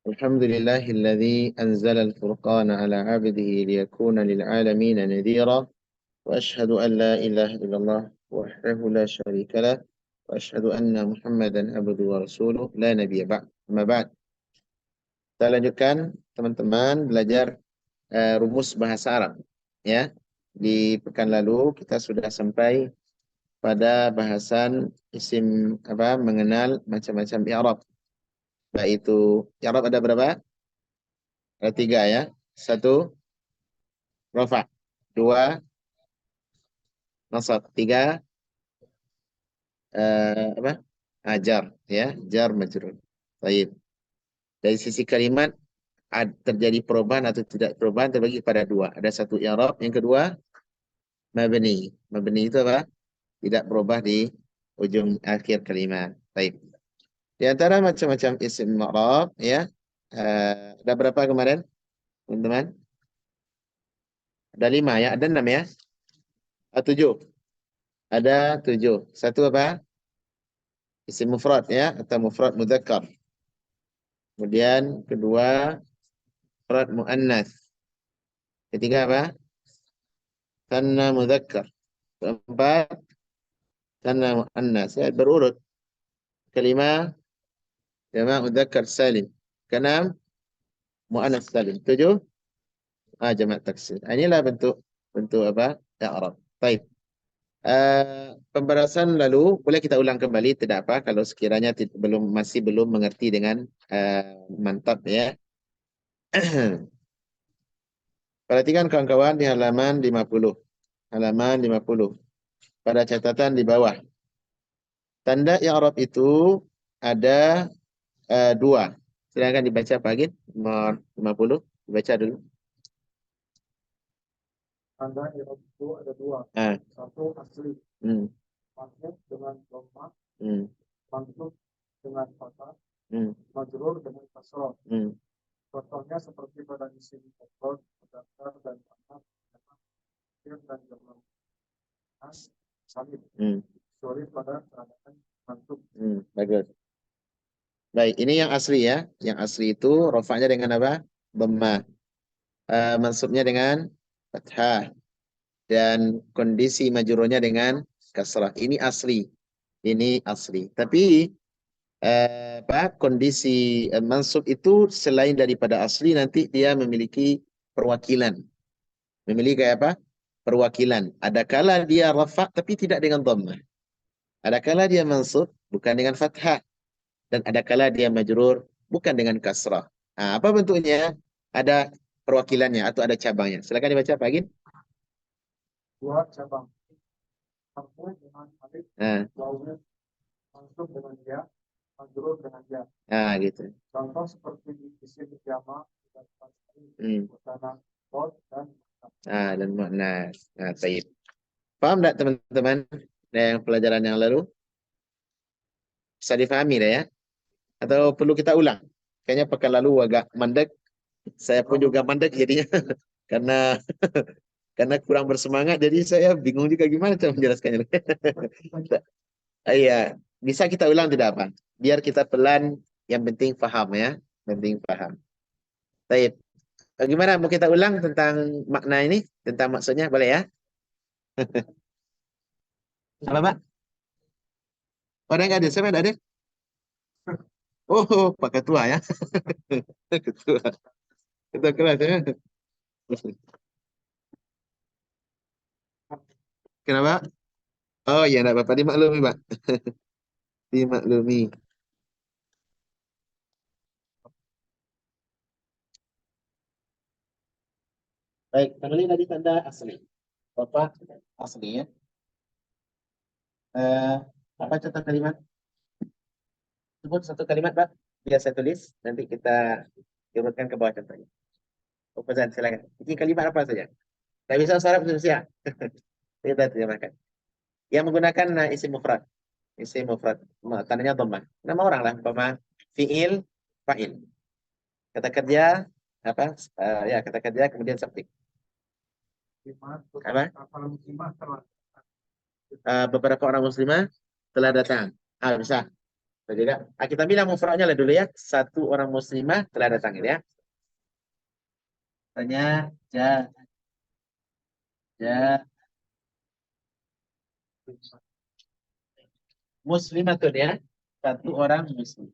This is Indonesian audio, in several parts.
الحمد لله الذي أنزل الفرقان على عبده ليكون للعالمين نذيرا وأشهد أن لا إله إلا الله وحده لا شريك له وأشهد أن محمدا عبده ورسوله لا نبي بعد. أما بعد, kita lanjutkan teman-teman belajar rumus bahasa Arab. Ya, di pekan lalu kita sudah sampai pada bahasan isim apa mengenal macam-macam i'rab. Yaitu i'rab ada berapa? Ada tiga ya. Satu, rafa. Dua, nasab. Tiga, apa? Ajar. Ya, jar majrur. Baik. Dari sisi kalimat terjadi perubahan atau tidak perubahan terbagi pada dua. Ada satu i'rab, yang kedua mabni. Mabni itu apa? Tidak berubah di ujung akhir kalimat. Baik. Di antara macam-macam isim i'rab ya, ada berapa kemarin, teman-teman? Ada lima ya, ada enam ya? Tujuh. Ada tujuh. Satu apa? Isim mufrad ya, atau mufrad mudzakkar. Kemudian kedua, mufrad muannats. Ketiga apa? Tsanna mudzakkar. Keempat, tsanna muannats. Ya, berurut. Kelima, jamak mudzakkar salim. Keenam, muannats salim. Tujuh, jamak taksir. Inilah bentuk bentuk apa? I'rab. Baik. Pembahasan lalu boleh kita ulang kembali, tidak apa kalau sekiranya masih belum mengerti dengan mantap ya. Perhatikan kawan-kawan di halaman 50. Halaman 50. Pada catatan di bawah. Tanda i'rab itu ada dua. Silakan dibaca pagi nomor 50. Dibaca dulu. Tanda i'rab itu ada dua. Satu asli. Mansub dengan dhamma. Mansub dengan fathah. Majrur dengan kasrah. Contohnya seperti pada isim mufrad, mudzakkar dan muannats, dan jamak salim. Kecuali pada keadaan mansub. Bagus. Baik, ini yang asli ya. Yang asli itu rofaknya dengan apa? Dhammah. Mansubnya dengan fathah. Dan kondisi majrurnya dengan kasrah. Ini asli. Ini asli. Tapi kondisi mansub itu selain daripada asli, nanti dia memiliki perwakilan. Memiliki apa? Perwakilan. Ada kala dia rafa tapi tidak dengan dhammah. Ada kala dia mansub bukan dengan fathah. Dan ada kala dia majrur bukan dengan kasrah. Apa bentuknya? Ada perwakilannya atau ada cabangnya. Silakan dibaca Pak Agin. Dua cabang. Marfu dengan alif, wawnya mansub dengan ya, majrur dengan ya. Gitu. Contoh seperti di isim jamak dan mutana dan mu'nas. Baik. Paham tak teman-teman yang pelajaran yang lalu? Bisa difahami dah ya? Atau perlu kita ulang? Kayaknya pekan lalu agak mandek. Saya pun juga mandek jadinya. karena karena kurang bersemangat, jadi saya bingung juga gimana cara menjelaskannya. Iya, bisa kita ulang tidak apa? Biar kita pelan, yang penting paham ya. Penting paham. Baik. Gimana, mau kita ulang tentang makna ini? Tentang maksudnya, boleh ya? Apa, Pak? Orang nggak ada? Siapa ada? Oh, Pak Ketua ya. Ketua. Ketua kelas ya. Kenapa? Oh iya, enggak apa-apa. Dimaklumi, Pak. Dimaklumi. Baik, kembali tadi tanda asli. Bapak asli ya. Apa contoh kalimat? Sebut satu kalimat, Pak. Biar saya tulis. Nanti kita urutkan ke bawah contohnya. Pesan, silakan. Ini kalimat apa saja? Tidak bisa sarap Indonesia. Kita terjemahkan. Yang menggunakan isim mufrad. Isim mufrad. Tandanya dhammah. Nama orang lah. Umpama fiil, fa'il. Kata kerja, apa? Ya, kata kerja kemudian subjek. Apa? Beberapa orang muslimah telah datang. Bisa. Tidak. Kita bilang mufradnya lah dulu ya. Satu orang muslimah telah datang ya. Tanya ja muslimatun ya. Satu orang muslim.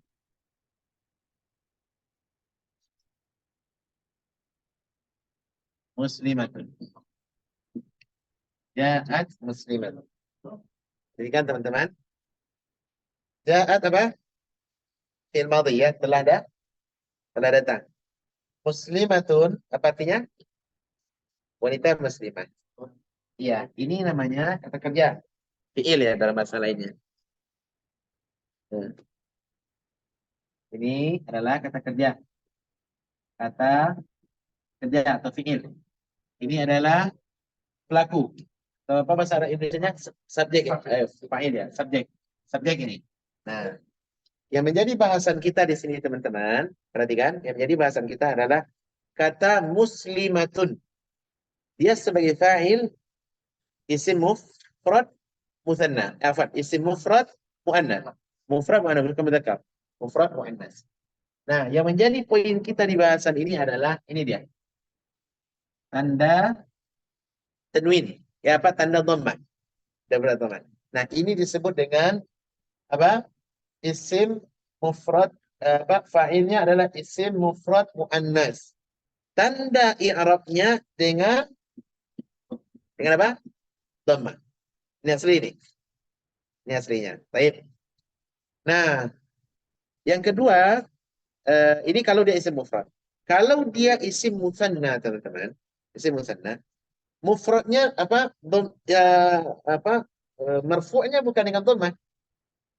Muslimatun. Ja'at muslimatun. Jadi kan teman-teman. Ja'at apa? Fi'il madhi ya. Telah datang. Muslimatun. Apa artinya? Wanita muslimah. Iya, ini namanya kata kerja. Fi'il ya dalam bahasa lainnya. Nah, ini adalah kata kerja. Kata kerja atau fi'il. Ini adalah pelaku. Apa bahasa Indonesia-nya? Subjek ya. Fa'il ya. Subjek ini. Nah, yang menjadi bahasan kita di sini teman-teman, perhatikan, yang menjadi bahasan kita adalah kata muslimatun. Dia sebagai fa'il isim mufrad muthanna. Afwan, isim mufrad muannas. Mufrad muannas bukan mudzakkar. Mufrad muannas. Nah, yang menjadi poin kita di bahasan ini adalah ini dia. Tanda tanwin. Ya apa? Tanda dhammah. Double dhammah. Nah, ini disebut dengan apa? Isim mufrad apa? Fa'ilnya adalah isim mufrad muannas. Tanda i'rabnya dengan apa? Dhammah. Ini asli ini. Ini aslinya. Baik. Nah, yang kedua, ini kalau dia isim mufrad. Kalau dia isim musanna, teman-teman, isim musanna, mufradnya apa? Ya, apa? Marfu'nya bukan dengan dhammah,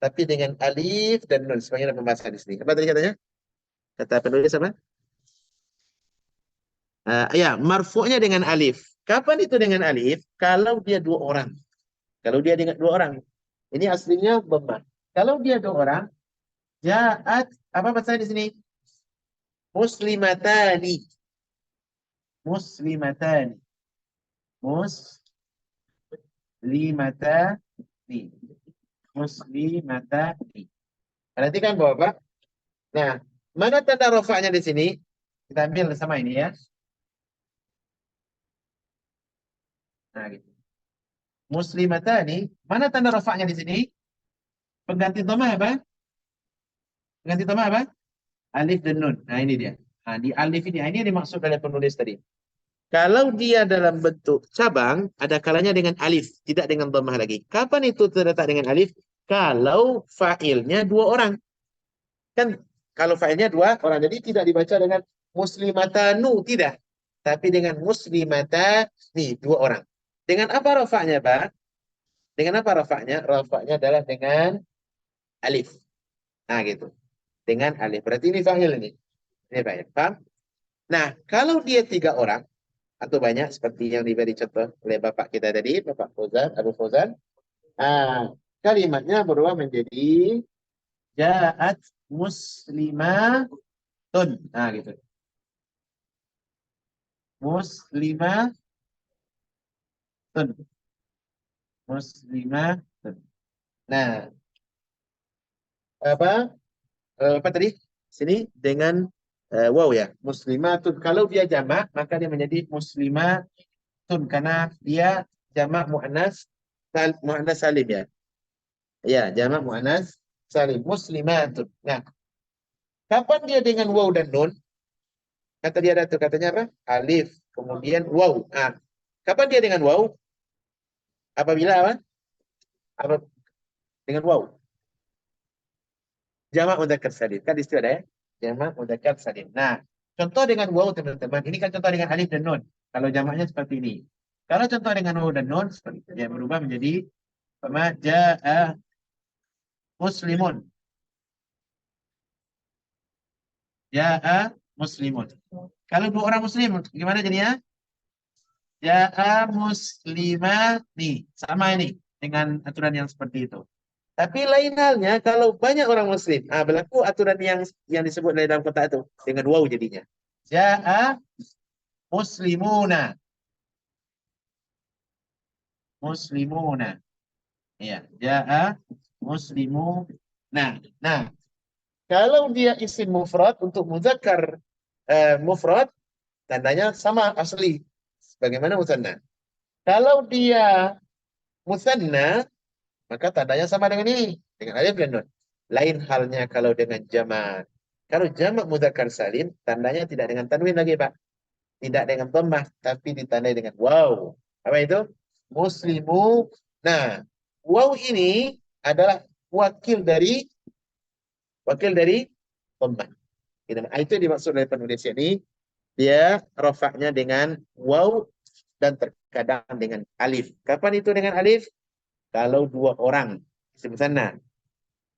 tapi dengan alif dan nun. Sebagai pembahasan di sini. Apa tadi katanya? Kata penulis apa? Ya, marfu'nya dengan alif. Kapan itu dengan alif? Kalau dia dua orang. Kalau dia dengan dua orang. Ini aslinya dhammah. Kalau dia dua orang, ja'at apa bahasa di sini? Muslimatani. Muslimatani. Muslimatani. Muslimatani. Perhatikan Bapak. Nah, mana tanda rofaknya di sini? Kita ambil sama ini ya. Nah, gitu. Muslimatani, mana tanda rofaknya di sini? Pengganti dhamma apa? Pengganti dhamma apa? Alif dan nun. Nah, ini dia. Nah, di alif ini yang dimaksud oleh penulis tadi. Kalau dia dalam bentuk cabang, ada kalanya dengan alif, tidak dengan dhammah lagi. Kapan itu terletak dengan alif? Kalau fa'ilnya dua orang. Kan kalau fa'ilnya dua orang, jadi tidak dibaca dengan muslimatanu, tidak. Tapi dengan muslimatani, dua orang. Dengan apa rafa'nya, Pak? Dengan apa rafa'nya? Rafa'nya adalah dengan alif. Nah, gitu. Dengan alif. Berarti ini fa'il ini. Ini fa'il. Paham? Nah, kalau dia tiga orang, atau banyak seperti yang diberi contoh oleh Bapak kita tadi, Bapak Fauzan, Abu Fauzan. Kalimatnya berubah menjadi ja'at muslimatun. Nah, gitu. Muslimatun. Muslimatun. Nah, apa tadi? Sini dengan wow ya, muslimatun. Kalau dia jamak, maka dia menjadi muslimatun karena dia jamak muannas salim ya. Ya, jamak muannas salim muslimatun. Nah, kapan dia dengan waw dan nun? Kata dia ada tuh katanya apa? Alif, kemudian waw. Nah, kapan dia dengan waw? Apabila apa? Apa dengan waw? Jamak mudzakkar salim. Kan di situ ada ya? Jamak mudzakkar salim. Nah, contoh dengan waw teman-teman. Ini kan contoh dengan alif dan nun. Kalau jamaknya seperti ini. Kalau contoh dengan waw dan nun seperti itu. Dia berubah menjadi ja'a muslimun. Ja'a muslimun. Kalau dua orang muslim, gimana jadinya? Ja'a muslimani. Sama ini dengan aturan yang seperti itu. Tapi lain halnya kalau banyak orang muslim. Berlaku aturan yang disebut dalam kotak itu. Dengan waw jadinya. Ja'a muslimuna. Muslimuna. Ya, ja'a muslimuna. Nah, kalau dia isim mufrad untuk muzakkar mufrad, tandanya sama asli sebagaimana musanna. Kalau dia musanna, maka tandanya sama dengan ini, dengan alif dan nun. Lain halnya kalau dengan jamak. Kalau jamak mudzakkar salim, tandanya tidak dengan tanwin lagi, Pak. Tidak dengan dhammah, tapi ditandai dengan waw. Apa itu? Muslimu. Nah, waw ini adalah wakil dari dhammah. Itu dimaksud oleh penulis ini. Dia rofaknya dengan waw dan terkadang dengan alif. Kapan itu dengan alif? Kalau dua orang isim sana.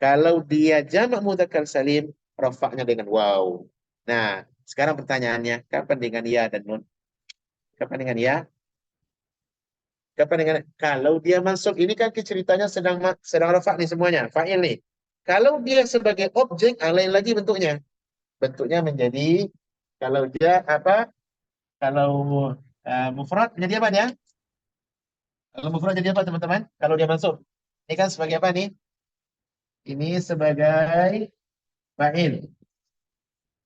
Kalau dia jamak mudzakkar salim, rofaknya dengan waw. Nah, sekarang pertanyaannya, kapan dengan ya dan nun? Kapan dengan ya? Kapan dengan kalau dia masuk ini kan ceritanya sedang rofak nih semuanya, fa'il nih. Kalau dia sebagai objek, lain lagi bentuknya. Bentuknya menjadi kalau dia apa? Kalau mufrad menjadi apa dia? Kalau mufrad jadi apa teman-teman? Kalau dia masuk. Ini kan sebagai apa nih? Ini sebagai fa'il.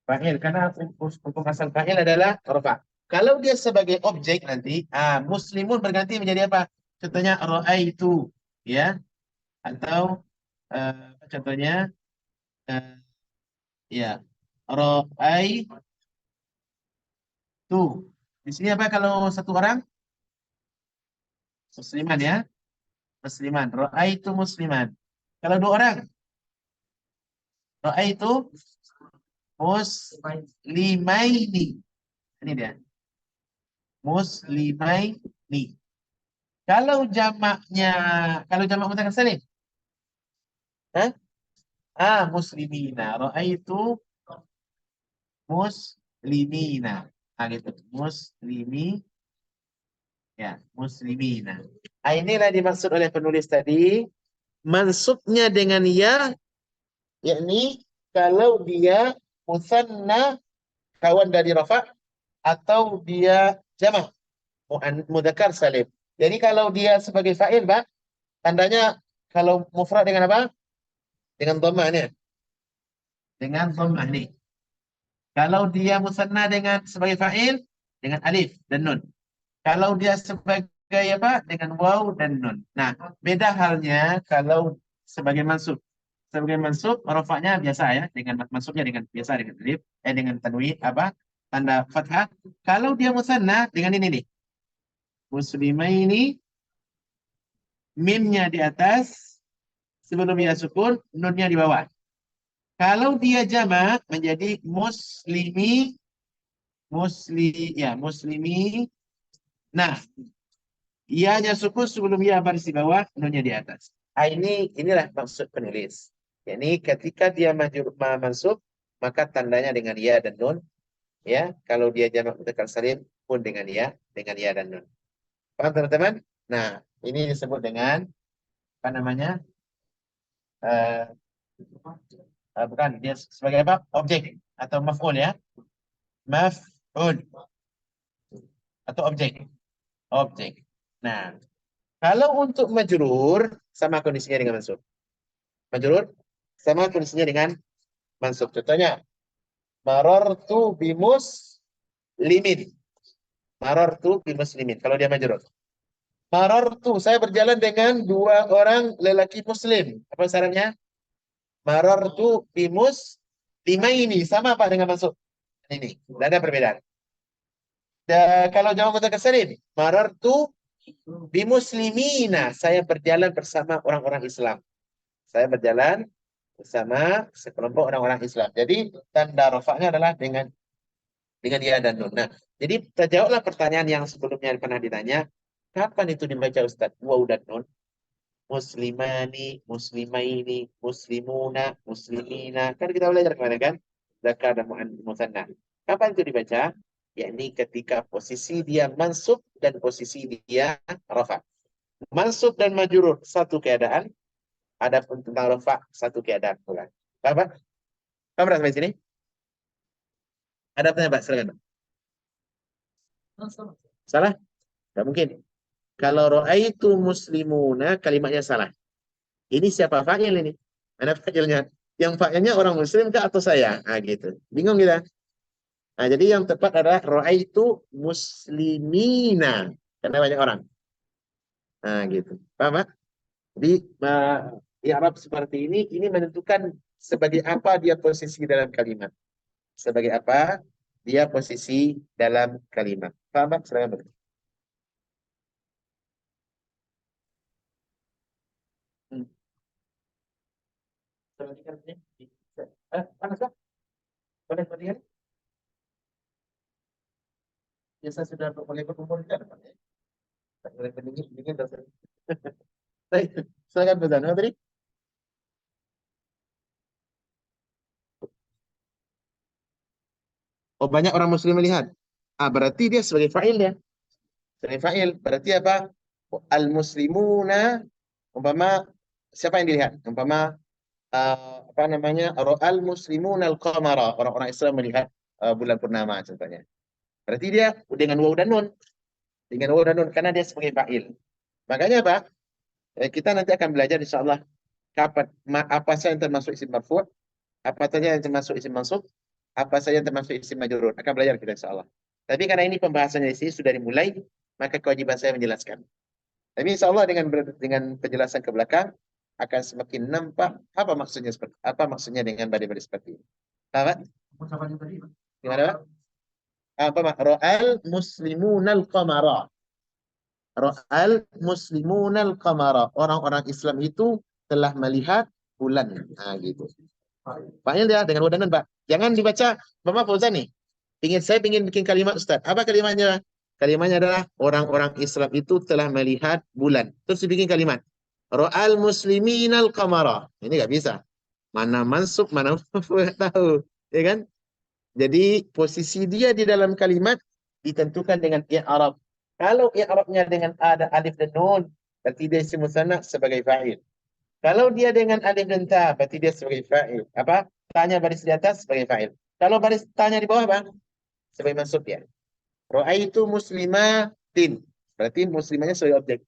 Fa'il karena hukum asal fa'il adalah rafa. Kalau dia sebagai objek nanti, muslimun berganti menjadi apa? Contohnya ra'aitu, ya, atau contohnya eh, ya ra'aitu. Di sini apa kalau satu orang? Musliman ya, musliman. Ra'aitu musliman. Kalau dua orang, ra'aitu muslimaini. Ini dia. Muslimaini. Kalau jamaknya, kalau jamak mudzakkar salim, Hah? Muslimina. Ra'aitu muslimina. Gitu. Muslimi, ya, muslimina. Inilah dimaksud oleh penulis tadi. Mansubnya dengan ya, yakni kalau dia musanna, kawan dari rafa, atau dia jamak mudzakkar salim. Jadi kalau dia sebagai fa'il, Pak, tandanya kalau mufrad dengan apa? Dengan dhammah nih. Dengan dhammah nih. Kalau dia musanna dengan sebagai fa'il dengan alif dan nun. Kalau dia sebagai apa? Dengan waw dan nun. Nah, beda halnya kalau sebagai mansub. Sebagai mansub, rofaknya biasa ya, dengan mansubnya dengan biasa dengan alif, dengan tanwin apa? Tanda fathah. Kalau dia musanna dengan ini nih. Muslimaini, mimnya di atas, sebelum dia sukun, nunnya di bawah. Kalau dia jamak menjadi muslimi, muslimi. Nah, ianya sukun sebelum ia baris di bawah, nunnya di atas. Inilah maksud penulis. Jadi ketika dia mansub, maka tandanya dengan ya dan nun. Ya, kalau dia jamak mudzakkar salim pun dengan ya dan nun. Paham teman-teman? Nah, ini disebut dengan apa namanya? Uh, bukan, dia sebagai apa? Objek atau maf'ul ya. Maf'ul atau objek. Objek. Nah, kalau untuk majrur sama kondisinya dengan mansub. Majrur sama kondisinya dengan mansub. Contohnya, marartu bimus limin. Marartu bimus limin. Kalau dia majrur. Marartu, saya berjalan dengan dua orang lelaki muslim. Apa syaratnya? Marartu bimus lima ini. Sama apa dengan mansub? Ini. Tidak ada perbedaan. Kalau jamak mudzakkar salim, marartu bimuslimina. Saya berjalan bersama orang-orang Islam. Saya berjalan bersama sekelompok orang-orang Islam. Jadi tanda rofaknya adalah dengan ya dan nun. Nah, jadi terjawablah pertanyaan yang sebelumnya pernah ditanya, kapan itu dibaca Ustaz? Waw dan nun. Muslimani, muslimaini, muslimuna, muslimina. Kan kita belajar kemarin kan? Zakar dan musanna. Kapan itu dibaca? Yakni ketika posisi dia mansub dan posisi dia rafa. Mansub dan majrur satu keadaan, adapun tentang rafa satu keadaan pula. Paham? Paham sampai sini? Ada pertanyaan, Pak? Silakan, Pak. Salah? Tidak mungkin. Kalau ro'aitu muslimuna, kalimatnya salah. Ini siapa fa'il ini? Mana fa'ilnya? Yang fa'ilnya orang muslim kah atau saya? Nah, gitu. Bingung kita. Nah, jadi yang tepat adalah ra'aitu muslimina. Karena banyak orang. Nah, gitu. Paham, Pak? Jadi, i'rab seperti ini menentukan sebagai apa dia posisi dalam kalimat. Sebagai apa dia posisi dalam kalimat. Paham, Pak? Silakan, Pak. Hmm. Panas, Pak? Panas, Pak? Biasa sudah mulai berkumpul di depan, ya. Tak boleh pendingin dosen. Baik, silakan Pak Zano tadi. Oh, banyak orang muslim melihat. Ah, berarti dia sebagai fa'il ya. Sebagai fa'il. Berarti apa? Al-muslimuna, umpama siapa yang dilihat? Umpama apa namanya? Ra'al muslimuna al-qamara. Orang-orang Islam melihat bulan purnama contohnya. Berarti dia dengan waw dan nun. Dengan waw dan nun karena dia sebagai fa'il. Makanya apa? Kita nanti akan belajar insyaallah kapan apa saja yang termasuk isim marfu', apa saja yang termasuk isim mansub, apa saja yang termasuk isim majrur. Akan belajar kita insyaallah. Tapi karena ini pembahasannya di sini sudah dimulai, maka kewajiban saya menjelaskan. Tapi insyaallah dengan penjelasan ke belakang akan semakin nampak apa maksudnya dengan badai-badai seperti ini. Tahu? Gimana, Pak? Apa mak? Ra'al muslimunal qamara. Ra'al muslimunal qamara. Orang-orang Islam itu telah melihat bulan. Nah, gitu. Fa'il dia dengan wadanan, Pak. Jangan dibaca Mama Fauzan nih. Saya ingin bikin kalimat Ustaz. Apa kalimatnya? Kalimatnya adalah orang-orang Islam itu telah melihat bulan. Terus dibikin kalimat. Ra'al musliminal qamara. Ini nggak bisa. Mana mansub, mana nggak tahu. Ya kan? Jadi posisi dia di dalam kalimat ditentukan dengan i'rab. Kalau i'rabnya dengan ada alif dan nun, berarti dia isim musanna sebagai fa'il. Kalau dia dengan alif dan ta, berarti dia sebagai fa'il. Apa? Tanya baris di atas sebagai fa'il. Kalau baris tanya di bawah, Bang, sebagai mansub ya. Ra'aitu muslimatin. Berarti muslimanya sebagai objek.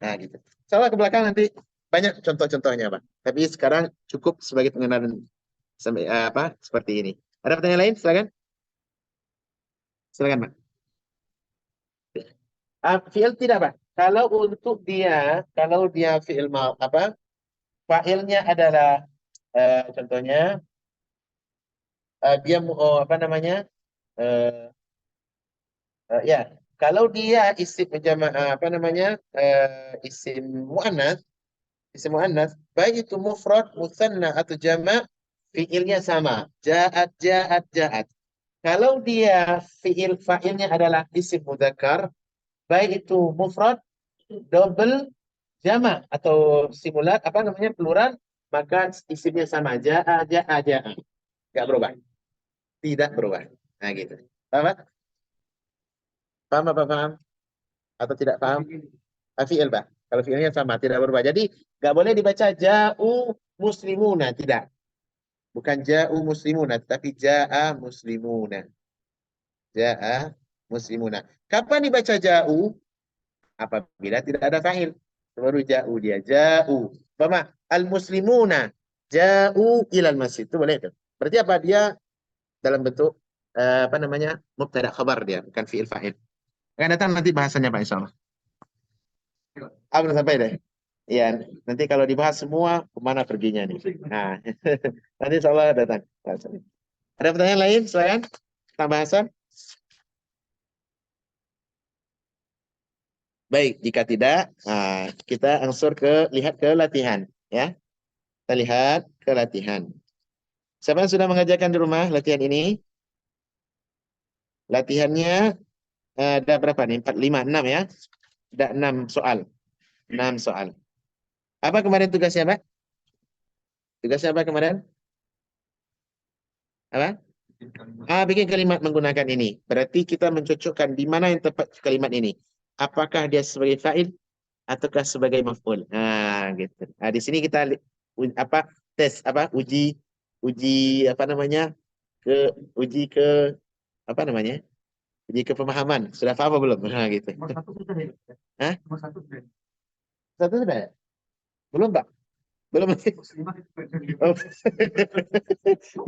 Nah, gitu. Salah ke belakang nanti banyak contoh-contohnya, Bang. Tapi sekarang cukup sebagai pengenalan sampai apa seperti ini. Ada pertanyaan lain? Silakan. Silakan, Bang. Fi'il tidak, Pak. Kalau dia fi'il apa? Fa'ilnya adalah contohnya dia apa namanya? eh, ya, kalau dia isim apa namanya? Isim muannas, baik itu mufrad, musanna atau jama' fi'ilnya sama. Ja'at, ja'at, ja'at. Kalau dia fa'ilnya adalah isim mudzakkar, baik itu mufrad, double, jama' atau simulat apa namanya plural, maka isimnya sama. Ja'a, ja'a, ja'a. Enggak berubah. Tidak berubah. Nah, gitu. Paham, Pak? Paham apa paham? Atau tidak paham? Fi'il, Pak. Kalau fi'ilnya sama, tidak berubah. Jadi, nggak boleh dibaca ja'u muslimuna. Tidak. Bukan ja'u muslimuna, tapi ja'a muslimuna. Ja'a muslimuna. Kapan dibaca ja'u? Apabila tidak ada fa'il. Baru ja'u dia. Ja'u. Paham? Al-muslimuna. Ja'u ilal masjid. Itu boleh itu. Berarti apa? Dia dalam bentuk apa namanya? Mubtada khabar dia, bukan fi'il fa'il. Akan datang nanti bahasanya Pak Insyaallah. Belum sampai deh. Iya, nanti kalau dibahas semua, kemana perginya nih? Nah, nanti insyaallah datang. Ada pertanyaan lain selain tentang bahasan? Baik, jika tidak, kita lihat ke latihan, ya. Kita lihat ke latihan. Siapa yang sudah mengajarkan di rumah latihan ini? Latihannya ada berapa nih? 4, 5, 6 ya. Ada 6 soal. 6 soal. Apa kemarin tugasnya, Pak? Tugasnya apa kemarin? Apa? Bikin kalimat menggunakan ini. Berarti kita mencocokkan di mana yang tepat kalimat ini. Apakah dia sebagai fa'il ataukah sebagai maf'ul. Gitu. Di sini kita apa tes apa uji apa namanya? Uji ke apa namanya? Uji ke pemahaman. Sudah paham apa belum? Gitu. Hah? Satu sudah ya? Belum, Pak? Belum. Oh.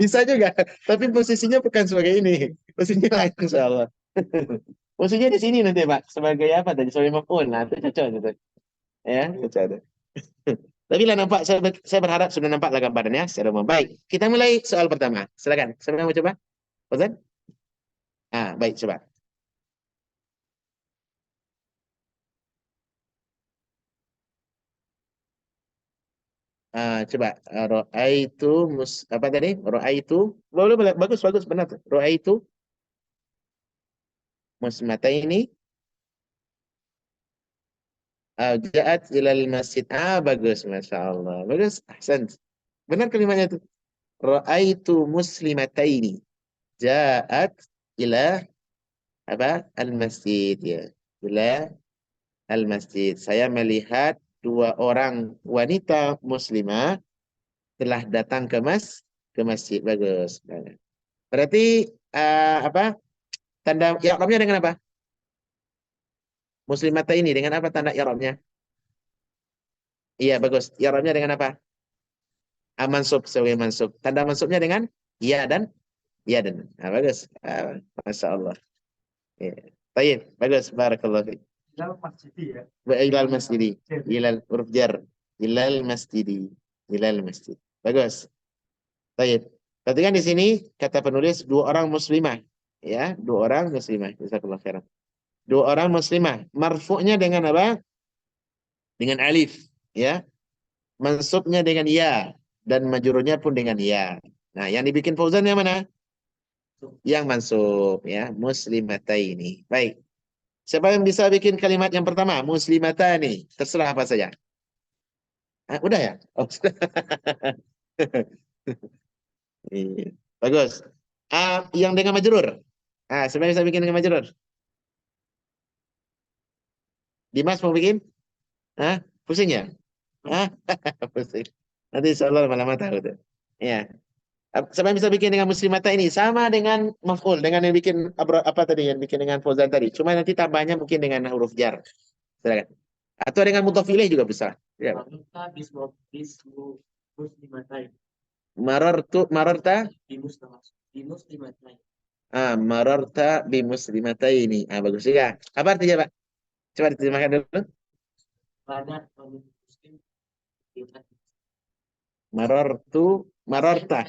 Bisa juga, tapi posisinya bukan sebagai ini. Posisinya lain, insya Allah. Posisinya di sini nanti, Pak. Sebagai apa tadi? Sebagai maf'ul. Nah, itu cocok gitu. Ya, cocok. Tapi lah nampak, saya berharap sudah nampaklah gambarannya secara umum. Baik, kita mulai soal pertama. Silakan. Siapa yang mau coba? Ustaz? Baik, coba. Coba ro'aitu apa tadi? Ro'aitu boleh boleh bagus bagus benar tuh. Ro'aitu musmataini ja'at ilal masjid. Bagus, masya Allah. Bagus, ahsan. Benar kalimatnya itu. Ro'aitu muslimataini ja'at ila apa? Al masjid ya. Ila al masjid. Saya melihat dua orang wanita muslimah telah datang ke masjid. Bagus. Berarti apa? Tanda i'rabnya dengan apa? Muslimata ini dengan apa tanda i'rabnya? Iya, bagus. I'rabnya dengan apa? Mansub sebagai mansub. Tanda mansubnya dengan ya dan ya dan. Bagus. Masya Allah. Ya. Baik, bagus. Barakallahu fiik. Ilal masjidi ya. Ilal masjidi. Ilal huruf jar. Ilal masjidi. Ilal masjid. Bagus. Baik. Perhatikan di sini kata penulis dua orang muslimah. Ya, dua orang muslimah. Jazakallahu khairan. Dua orang muslimah. Marfu'nya dengan apa? Dengan alif. Ya. Mansubnya dengan ya. Dan majrurnya pun dengan ya. Nah, yang dibikin Fauzan yang mana? Yang mansub. Ya. Muslimataini. Baik. Siapa yang bisa bikin kalimat yang pertama? Muslimatani. Terserah apa saja. Udah ya? Oh, sudah. Iya. Bagus. Yang dengan majrur. Siapa yang bisa bikin dengan majrur? Dimas mau bikin? Pusing ya? Hah? Pusing. Nanti insya Allah lama-lama tahu tuh. Ya. Siapa yang bisa bikin dengan muslimata ini? Sama dengan maf'ul, dengan yang bikin apa tadi, yang bikin dengan Fauzan tadi. Cuma nanti tambahnya mungkin dengan huruf jar. Silakan. Atau dengan mudhaf ilaih juga bisa. Ya. Mararta mararta bi muslimataini. Bagus juga. Apa artinya, Pak? Coba diterjemahkan dulu. Mararta.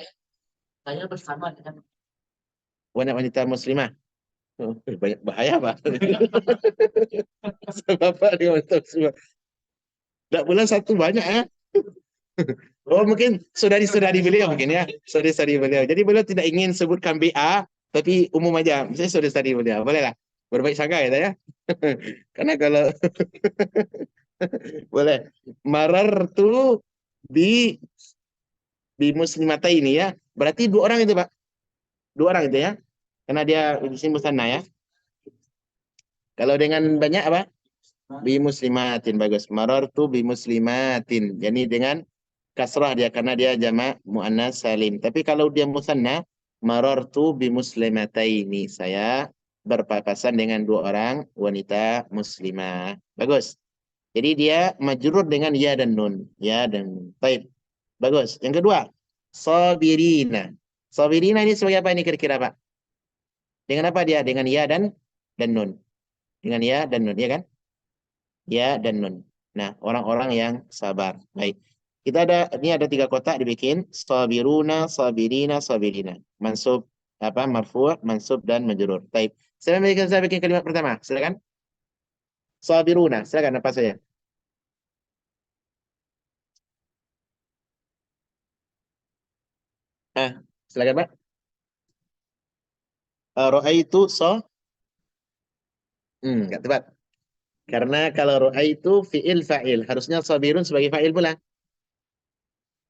Saya bersama dengan wanita muslimah. Banyak bahaya, Pak. Bapak di wanita muslimah. Tidak bulan satu banyak ya. Oh, mungkin saudari-saudari beliau mungkin ya. Saudari-saudari beliau. Jadi beliau tidak ingin sebutkan BA, tapi umum aja. Misalnya saudari-saudari beliau. Boleh lah. Berbaik sangka ya. Karena kalau boleh. Marar tuh di muslimata ini ya. Berarti dua orang itu, Pak. Dua orang itu ya. Karena dia di sini musanna ya. Kalau dengan banyak apa? Bi muslimatin. Bagus. Marar tuh bi muslimatin. Jadi dengan kasrah dia karena dia jamak muannas salim. Tapi kalau dia musanna, marartu bi muslimataini. Saya berpapasan dengan dua orang wanita muslimah. Bagus. Jadi dia majrur dengan ya dan nun. Ya dan nun. Baik. Bagus. Yang kedua, sabirina. Sabirina ini sebagai apa ini kira-kira, Pak? Dengan apa dia? Dengan ya dan nun. Dengan ya dan nun, ya kan? Ya dan nun. Nah, orang-orang yang sabar. Baik. Kita ini ada tiga kotak dibikin. Sabiruna, sabirina, sabirina. Mansub, marfu', mansub, dan majrur. Baik. Saya bikin kalimat pertama. Silakan. Sabiruna. Silakan apa saja. Silakan, Pak. Ra'aitu enggak tepat. Karena kalau ra'aitu fi'il fa'il. Harusnya sabirun sebagai fa'il pula.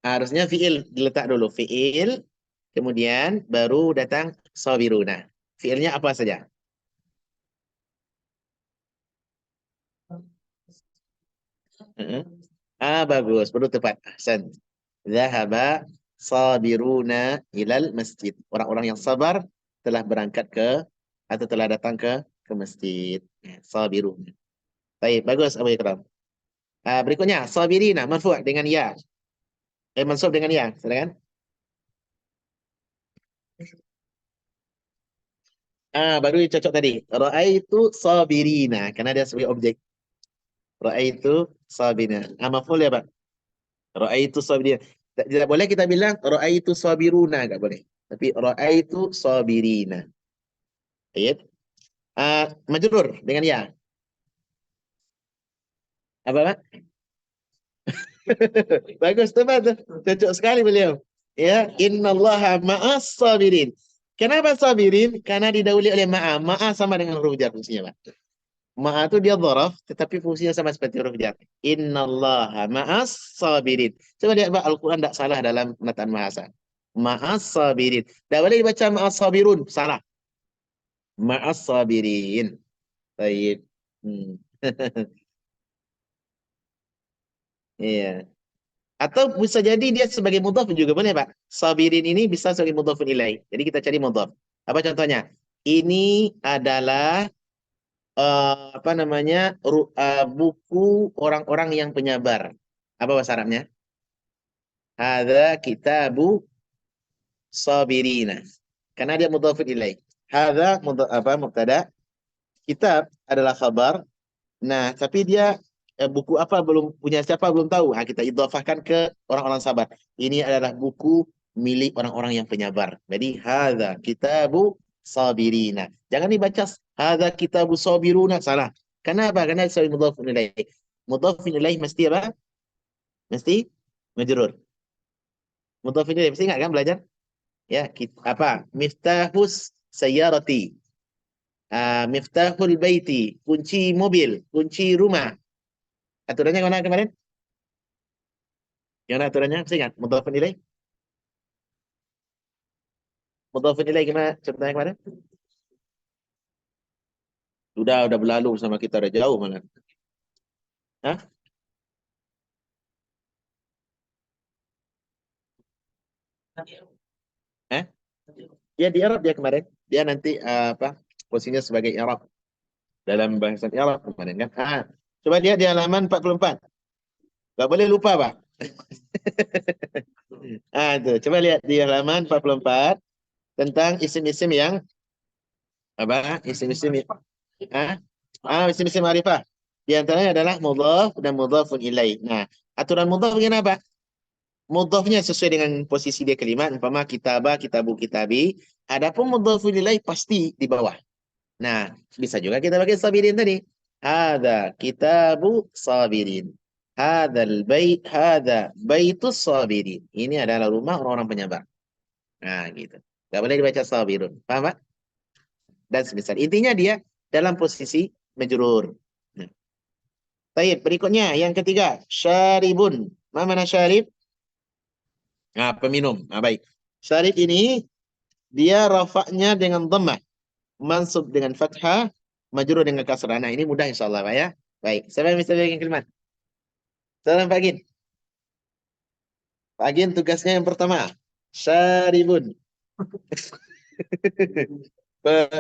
Harusnya fi'il diletak dulu. Fi'il, kemudian baru datang sabiruna. Fi'ilnya apa saja? Bagus, perlu tepat. Ahsan. Zahaba sabiruna ilal masjid. Orang-orang yang sabar telah berangkat atau telah datang ke masjid. Sabiruna. Baik, bagus Abu Ikram. Berikutnya sabirina marfu' dengan ya. Mansub dengan ya, silakan. Baru cocok tadi. Ra'aitu sabirina, karena dia sebagai objek. Ra'aitu sabirina. Maf'ul ya, Pak? Ra'aitu sabirina. Tidak boleh kita bilang ra'aitu sabiruna, enggak boleh. Tapi ra'aitu sabirina. Ayat. Majrur dengan ya. Apa, Pak? Bagus, teman. Cocok sekali beliau. Ya, innallaha ma'as sabirin. Kenapa sabirin? Karena didahului oleh ma'a. Ma'a sama dengan huruf jar fungsinya, Pak. Ma'a itu dia dharaf, tetapi fungsinya sama seperti huruf jar. Innallaha ma'as sabirin. Coba lihat, Pak, Al-Quran tidak salah dalam penataan bahasa. Ma'as sabirin. Tidak boleh dibaca ma'as sabirun. Salah. Ma'as sabirin. Baik. Hmm. Iya. Atau bisa jadi dia sebagai mudhaf juga boleh, Pak. Sabirin ini bisa sebagai mudhafun ilaih. Jadi kita cari mudhaf. Apa contohnya? Ini adalah apa namanya? Buku orang-orang yang penyabar. Apa bahasa Arabnya? Hadza kitabu sabirina. Karena dia mudhafun ilaih. Hadza mubtada, kitab adalah khabar. Nah, tapi dia buku apa belum punya siapa belum tahu. Kita idhafahkan ke orang-orang sabar. Ini adalah buku milik orang-orang yang penyabar. Jadi hadza kitabu sabirina. Jangan dibaca hadza kitabu sabiruna, salah. Kenapa? Karena sebagai mudhafun ilaih. Mudhafun ilaih mesti apa? Mesti majrur. Mudhafun ilaih mesti ingat kan belajar? Ya, apa? Miftahus sayyarati. Miftahul baiti, kunci mobil, kunci rumah. Aturannya mana kemarin? Gimana aturannya? Masih ingat? Mudhafun ilaih? Mudhafun ilaih gimana contohnya kemarin? Udah berlalu sama kita, udah jauh malah. Hah? Eh? Ya di Arab dia kemarin. Dia nanti apa? Posisinya sebagai Arab dalam bahasan Arab kemarin kan. Coba lihat di halaman 44. Gak boleh lupa, Pak. Itu. Coba lihat di halaman 44 tentang isim-isim yang apa? Isim-isim isim-isim ma'rifah. Di antaranya adalah mudhaf dan mudhafun ilaih. Nah, aturan mudhaf begini apa? Mudhafnya sesuai dengan posisi dia kalimat, umpama kitabah, kitabu, kitabi. Adapun mudhafun ilaih pasti di bawah. Nah, bisa juga kita pakai sabirin tadi. Hadza kitabu sabirin. Hadza baitus sabirin. Ini adalah rumah orang-orang penyabar. Nah, gitu. Gak boleh dibaca sabirun. Paham, Pak? Dan semisal. Intinya dia dalam posisi majrur. Nah. Baik, berikutnya yang ketiga, syaribun. Mana syarib? Peminum. Baik. Syarib ini dia rafa'nya dengan dhammah, mansub dengan fathah, majrur dengan kasrah. Nah, ini mudah insyaallah, Pak ya. Baik, siapa yang bisa bikin kalimat? Salam Pak Agin. Pak Agin tugasnya yang pertama. Syaribun.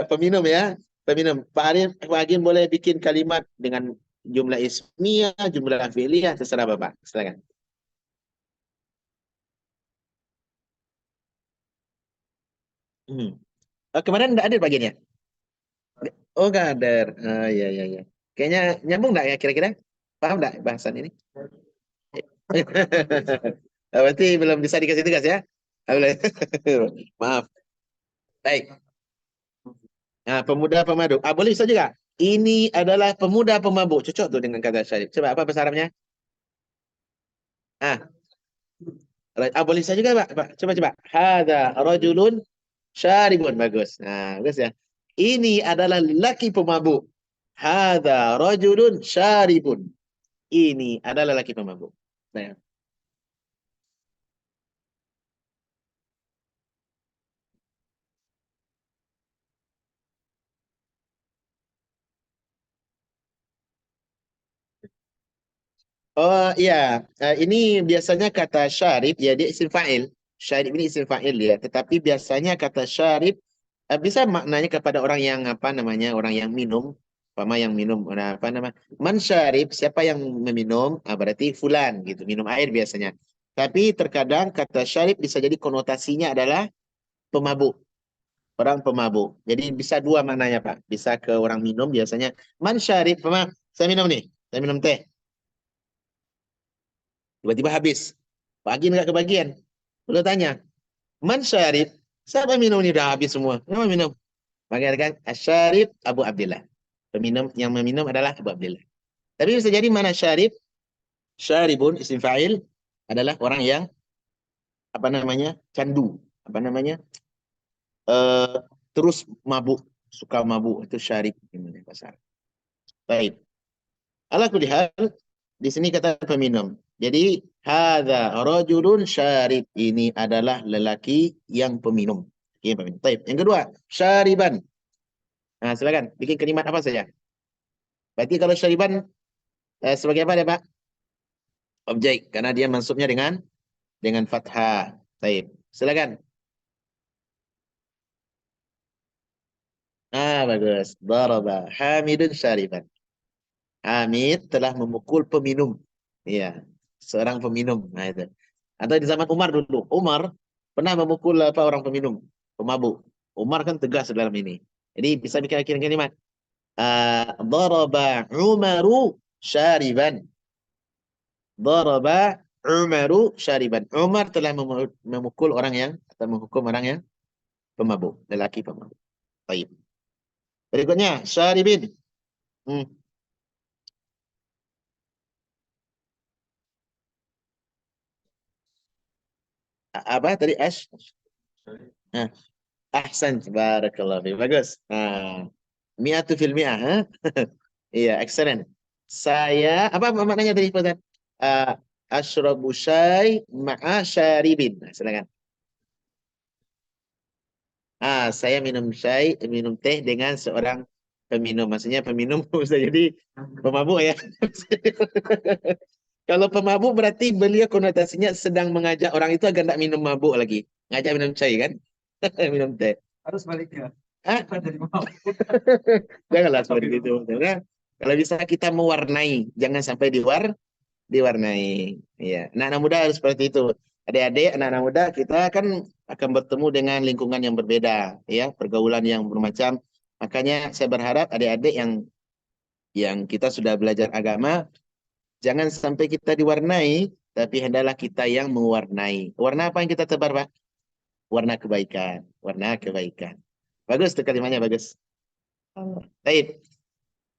Peminum ya. Peminum. Pak Arif, Pak Agin boleh bikin kalimat dengan jumlah ismiyah, jumlah fi'liyah, terserah Bapak. Silakan. Kemarin enggak ada bagiannya. Oh, enggak ada. Iya, iya, iya. Kayaknya nyambung enggak ya kira-kira? Paham enggak bahasan ini? Berarti belum bisa dikasih tugas ya? Maaf. Baik. Nah, pemuda pemabuk. Boleh bisa juga. Ini adalah pemuda pemabuk. Cocok tuh dengan kata Syarif. Coba apa bahasa Arabnya? Ah, boleh bisa juga, Pak. Coba. Hadza rajulun syaribun. Bagus. Nah, bagus ya. Ini adalah laki pemabuk. Hadza rajulun syaribun. Ini adalah laki pemabuk. Nah, oh iya, ini biasanya kata syarib ya dia isim fa'il. Syarib ini isim fa'il ya, tetapi biasanya kata syarib bisa maknanya kepada orang yang apa namanya, orang yang minum, apa yang minum, apa nama? Man syarib, siapa yang meminum, berarti fulan gitu, minum air biasanya. Tapi terkadang kata syarib bisa jadi konotasinya adalah pemabuk. Orang pemabuk. Jadi bisa dua maknanya, Pak. Bisa ke orang minum biasanya. Man syarib, saya minum nih. Saya minum teh. Tiba-tiba habis. Bagi nggak kebagian. Udah tanya, man syarib? Siapa minum ini? Udah habis semua. Siapa minum? Maka kan asyarib Abu Abdillah. Peminum yang meminum adalah Abu Abdillah. Tapi bisa jadi mana syarib? Syaribun isim fa'il adalah orang yang apa namanya? Candu. Apa namanya? eh Terus mabuk, suka mabuk itu syarib gimana bahasa Arab. Baik. Ala kulli hal di sini kata peminum. Jadi hadza rajulun syarib, ini adalah lelaki yang peminum. Ini peminum. Baik. Yang kedua, syariban. Nah, silakan bikin kalimat apa saja. Berarti kalau syariban sebagai apa ya, Pak? Objek karena dia mansubnya dengan fathah. Baik. Silakan. Bagus. Daraba Hamidun syariban. Hamid telah memukul peminum. Iya, seorang peminum. Nah, itu. Atau di zaman Umar dulu. Umar pernah memukul apa orang peminum, pemabuk. Umar kan tegas dalam ini. Jadi bisa bikin kalimat. Daraba Umaru syariban. Daraba Umaru syariban. Umar telah memukul orang yang atau menghukum orang yang pemabuk, lelaki pemabuk. Baik. Berikutnya syaribin. Hmm. Apa tadi ash? Nah, ahsan, barakallahu fiik. Bagus. Nah, mi'atu fil mi'ah, ha? Iya, excellent. Saya apa maknanya tadi Ustaz? Uh, Asyrabu syai ma'a syaribin. Nah, silakan. Saya minum teh dengan seorang peminum. Maksudnya peminum bisa jadi pemabuk ya. Kalau pemabuk berarti beliau konotasinya sedang mengajak orang itu agar tidak minum mabuk lagi. Ngajak minum chai kan? Minum teh. Harus baliknya. Ah, Jadi mau. janganlah seperti itu. Karena kalau bisa kita mewarnai, jangan sampai diwarnai. Iya. Anak-anak muda harus seperti itu. Adik-adik, anak-anak muda kita kan akan bertemu dengan lingkungan yang berbeda, ya, pergaulan yang bermacam. Makanya saya berharap adik-adik yang kita sudah belajar agama, jangan sampai kita diwarnai, tapi hendaklah kita yang mewarnai. Warna apa yang kita tebar, Pak? Warna kebaikan. Warna kebaikan. Bagus tuh kalimatnya, bagus. Baik.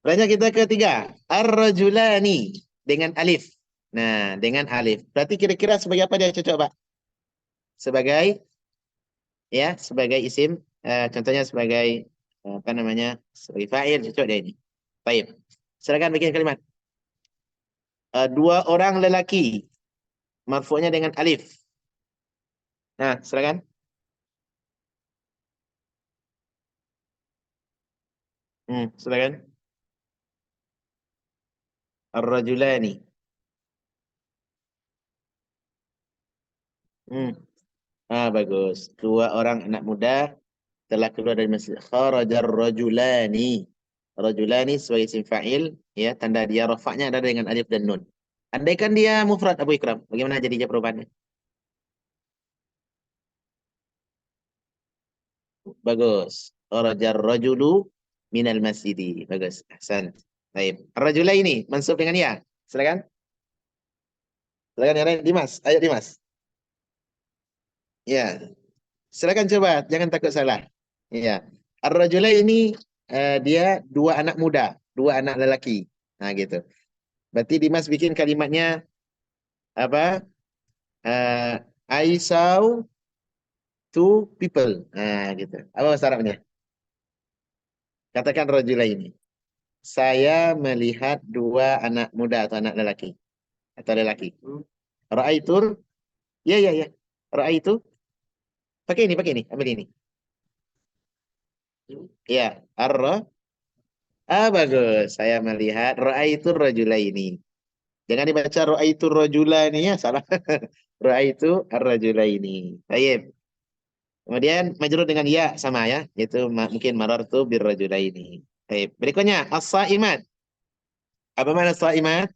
Lanjut kita ketiga. Ar-rajulani dengan alif. Nah, dengan alif. Berarti kira-kira sebagai apa dia cocok, Pak? Sebagai sebagai isim, contohnya sebagai apa namanya? Sebagai fa'il cocok dia ini. Baik. Silakan bikin kalimat. Dua orang lelaki. Marfu'nya dengan alif. Nah, silakan. Silakan. Ar-rajulani. Hmm. Bagus. Dua orang anak muda telah keluar dari masjid. Kharajar rajulani. Rajulani sebagai isim fa'il, ya, tanda dia rafa'nya ada dengan alif dan nun. Andaikan dia mufrad Abu Ikram, bagaimana jadinya perubahannya? Bagus. Kharajar rajulu minal masjidi. Bagus. Ahsan. Baik. Rajula ini mansub dengan ya. Silakan. Silakan yang lain. Dimas. Ayo Dimas. Ya. Silakan coba, jangan takut salah. Ya. Ar-rajula ini dia dua anak muda, dua anak lelaki. Nah, gitu. Berarti Dimas bikin kalimatnya apa? I saw two people. Nah, gitu. Apa bahasa Arabnya? Katakan rajula ini. Saya melihat dua anak muda atau anak lelaki atau lelaki. Ra'aitur, ya ya ya. Ra'aitu, pakai ini, ambil ini. Ya, bagus. Saya melihat ra'aitur rajula ini. Jangan dibaca ra'aitu rajula ini ya, salah. Ra'aitu ar-rajula ini. Baik. Kemudian majrur dengan ya sama ya, yaitu mungkin marartu birrajulaini. Baik. Berikutnya as-saimat. Apa makna as-saimat?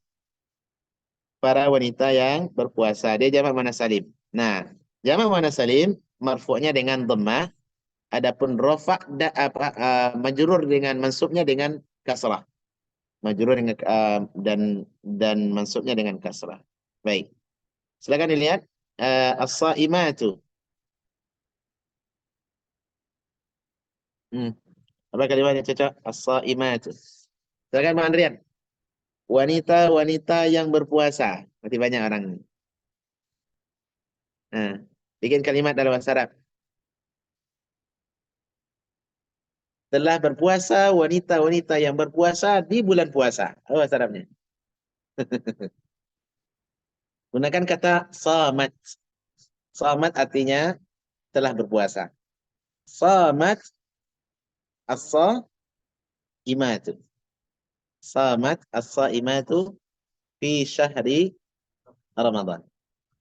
para wanita yang berpuasa. Dia jamak muannas salim. Nah, jamak muannas salim marfu'nya dengan dhammah, adapun rafa' majrur dengan mansubnya dengan kasrah. Majrur dengan dan mansubnya dengan kasrah. Baik. Silakan dilihat as-saimatu. Apa kalimat yang cocok? As-saimatu. Silakan Bang Andrian. Wanita-wanita yang berpuasa. Berarti banyak orang. Nah, bikin kalimat dalam bahasa Arab. Telah berpuasa wanita-wanita yang berpuasa di bulan puasa. Apa bahasa Arabnya? Gunakan kata samat. Samat artinya telah berpuasa. Samat as-saimatu. Samat as-saimatu fi syahri Ramadan.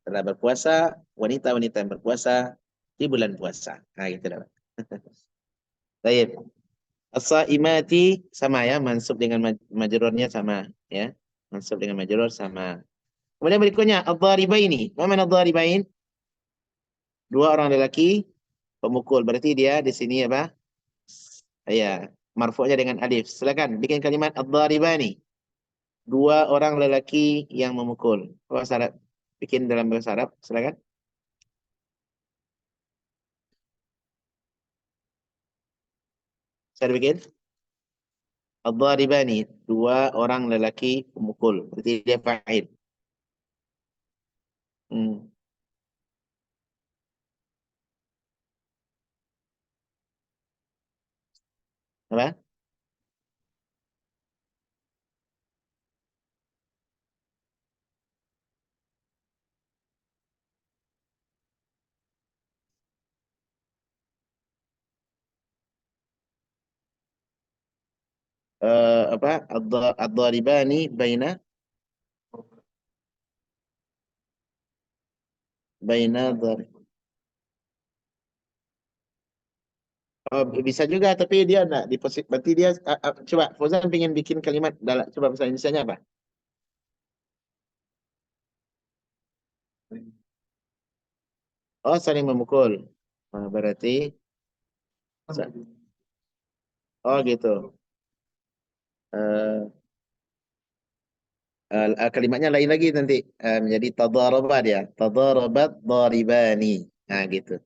Telah berpuasa wanita-wanita yang berpuasa di bulan puasa. Nah, gitu dah. Baik. As-saimati sama ya, mansub dengan majrurnya sama ya. Mansub dengan majrur sama. Kemudian berikutnya ad-dharibaini. Apa makna ad-dharibain? Dua orang lelaki pemukul. Berarti dia di sini apa? Ya, marfu'nya dengan alif. Silakan bikin kalimat ad-dharibani. Dua orang lelaki yang memukul. Bahasa Arab. Bikin dalam bahasa Arab. Silakan. Saya bikin. Ad-dharibani. Dua orang lelaki pemukul. Berarti dia fa'il. Apa? Apa? Ad-dharibani baina Oh, bisa juga, tapi dia enggak di posisi. Berarti dia coba Fauzan pengen bikin kalimat dalam coba bahasa Indonesianya apa? Oh, saling memukul. Berarti oh gitu. Eh, kalimatnya lain lagi nanti. Menjadi tadaraba dia. Tadarabat daribani. Nah, gitu.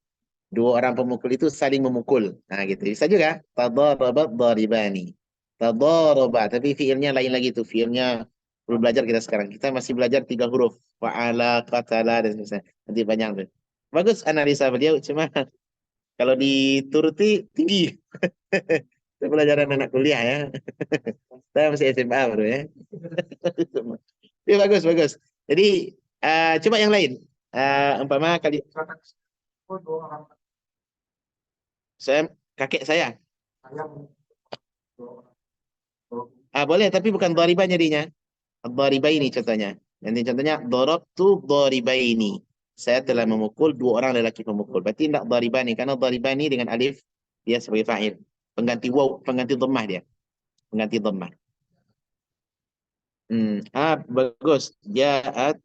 Dua orang pemukul itu saling memukul. Nah, gitu. Bisa juga. Tadarabat daribani. Tadaraba. Tapi fiilnya lain lagi tuh. Fiilnya belum belajar kita sekarang. Kita masih belajar 3 huruf. Fa'ala, qatala, dan sebagainya. Nanti banyak tuh. Bagus analisa beliau. Cuma kalau dituruti tinggi. Itu pelajaran anak kuliah ya. Saya masih SMA baru ya. Ya bagus, bagus. Jadi coba yang lain. Umpama kali saya kakek saya. Boleh, tapi bukan dhariban jadinya. Dharibaini contohnya. Nanti contohnya darabtu dharibaini. Saya telah memukul dua orang lelaki pemukul. Berarti tidak dharibani karena dharibani dengan alif dia sebagai fa'il. Pengganti waw, pengganti dhammah dia. Pengganti dhammah. Bagus. Ja'at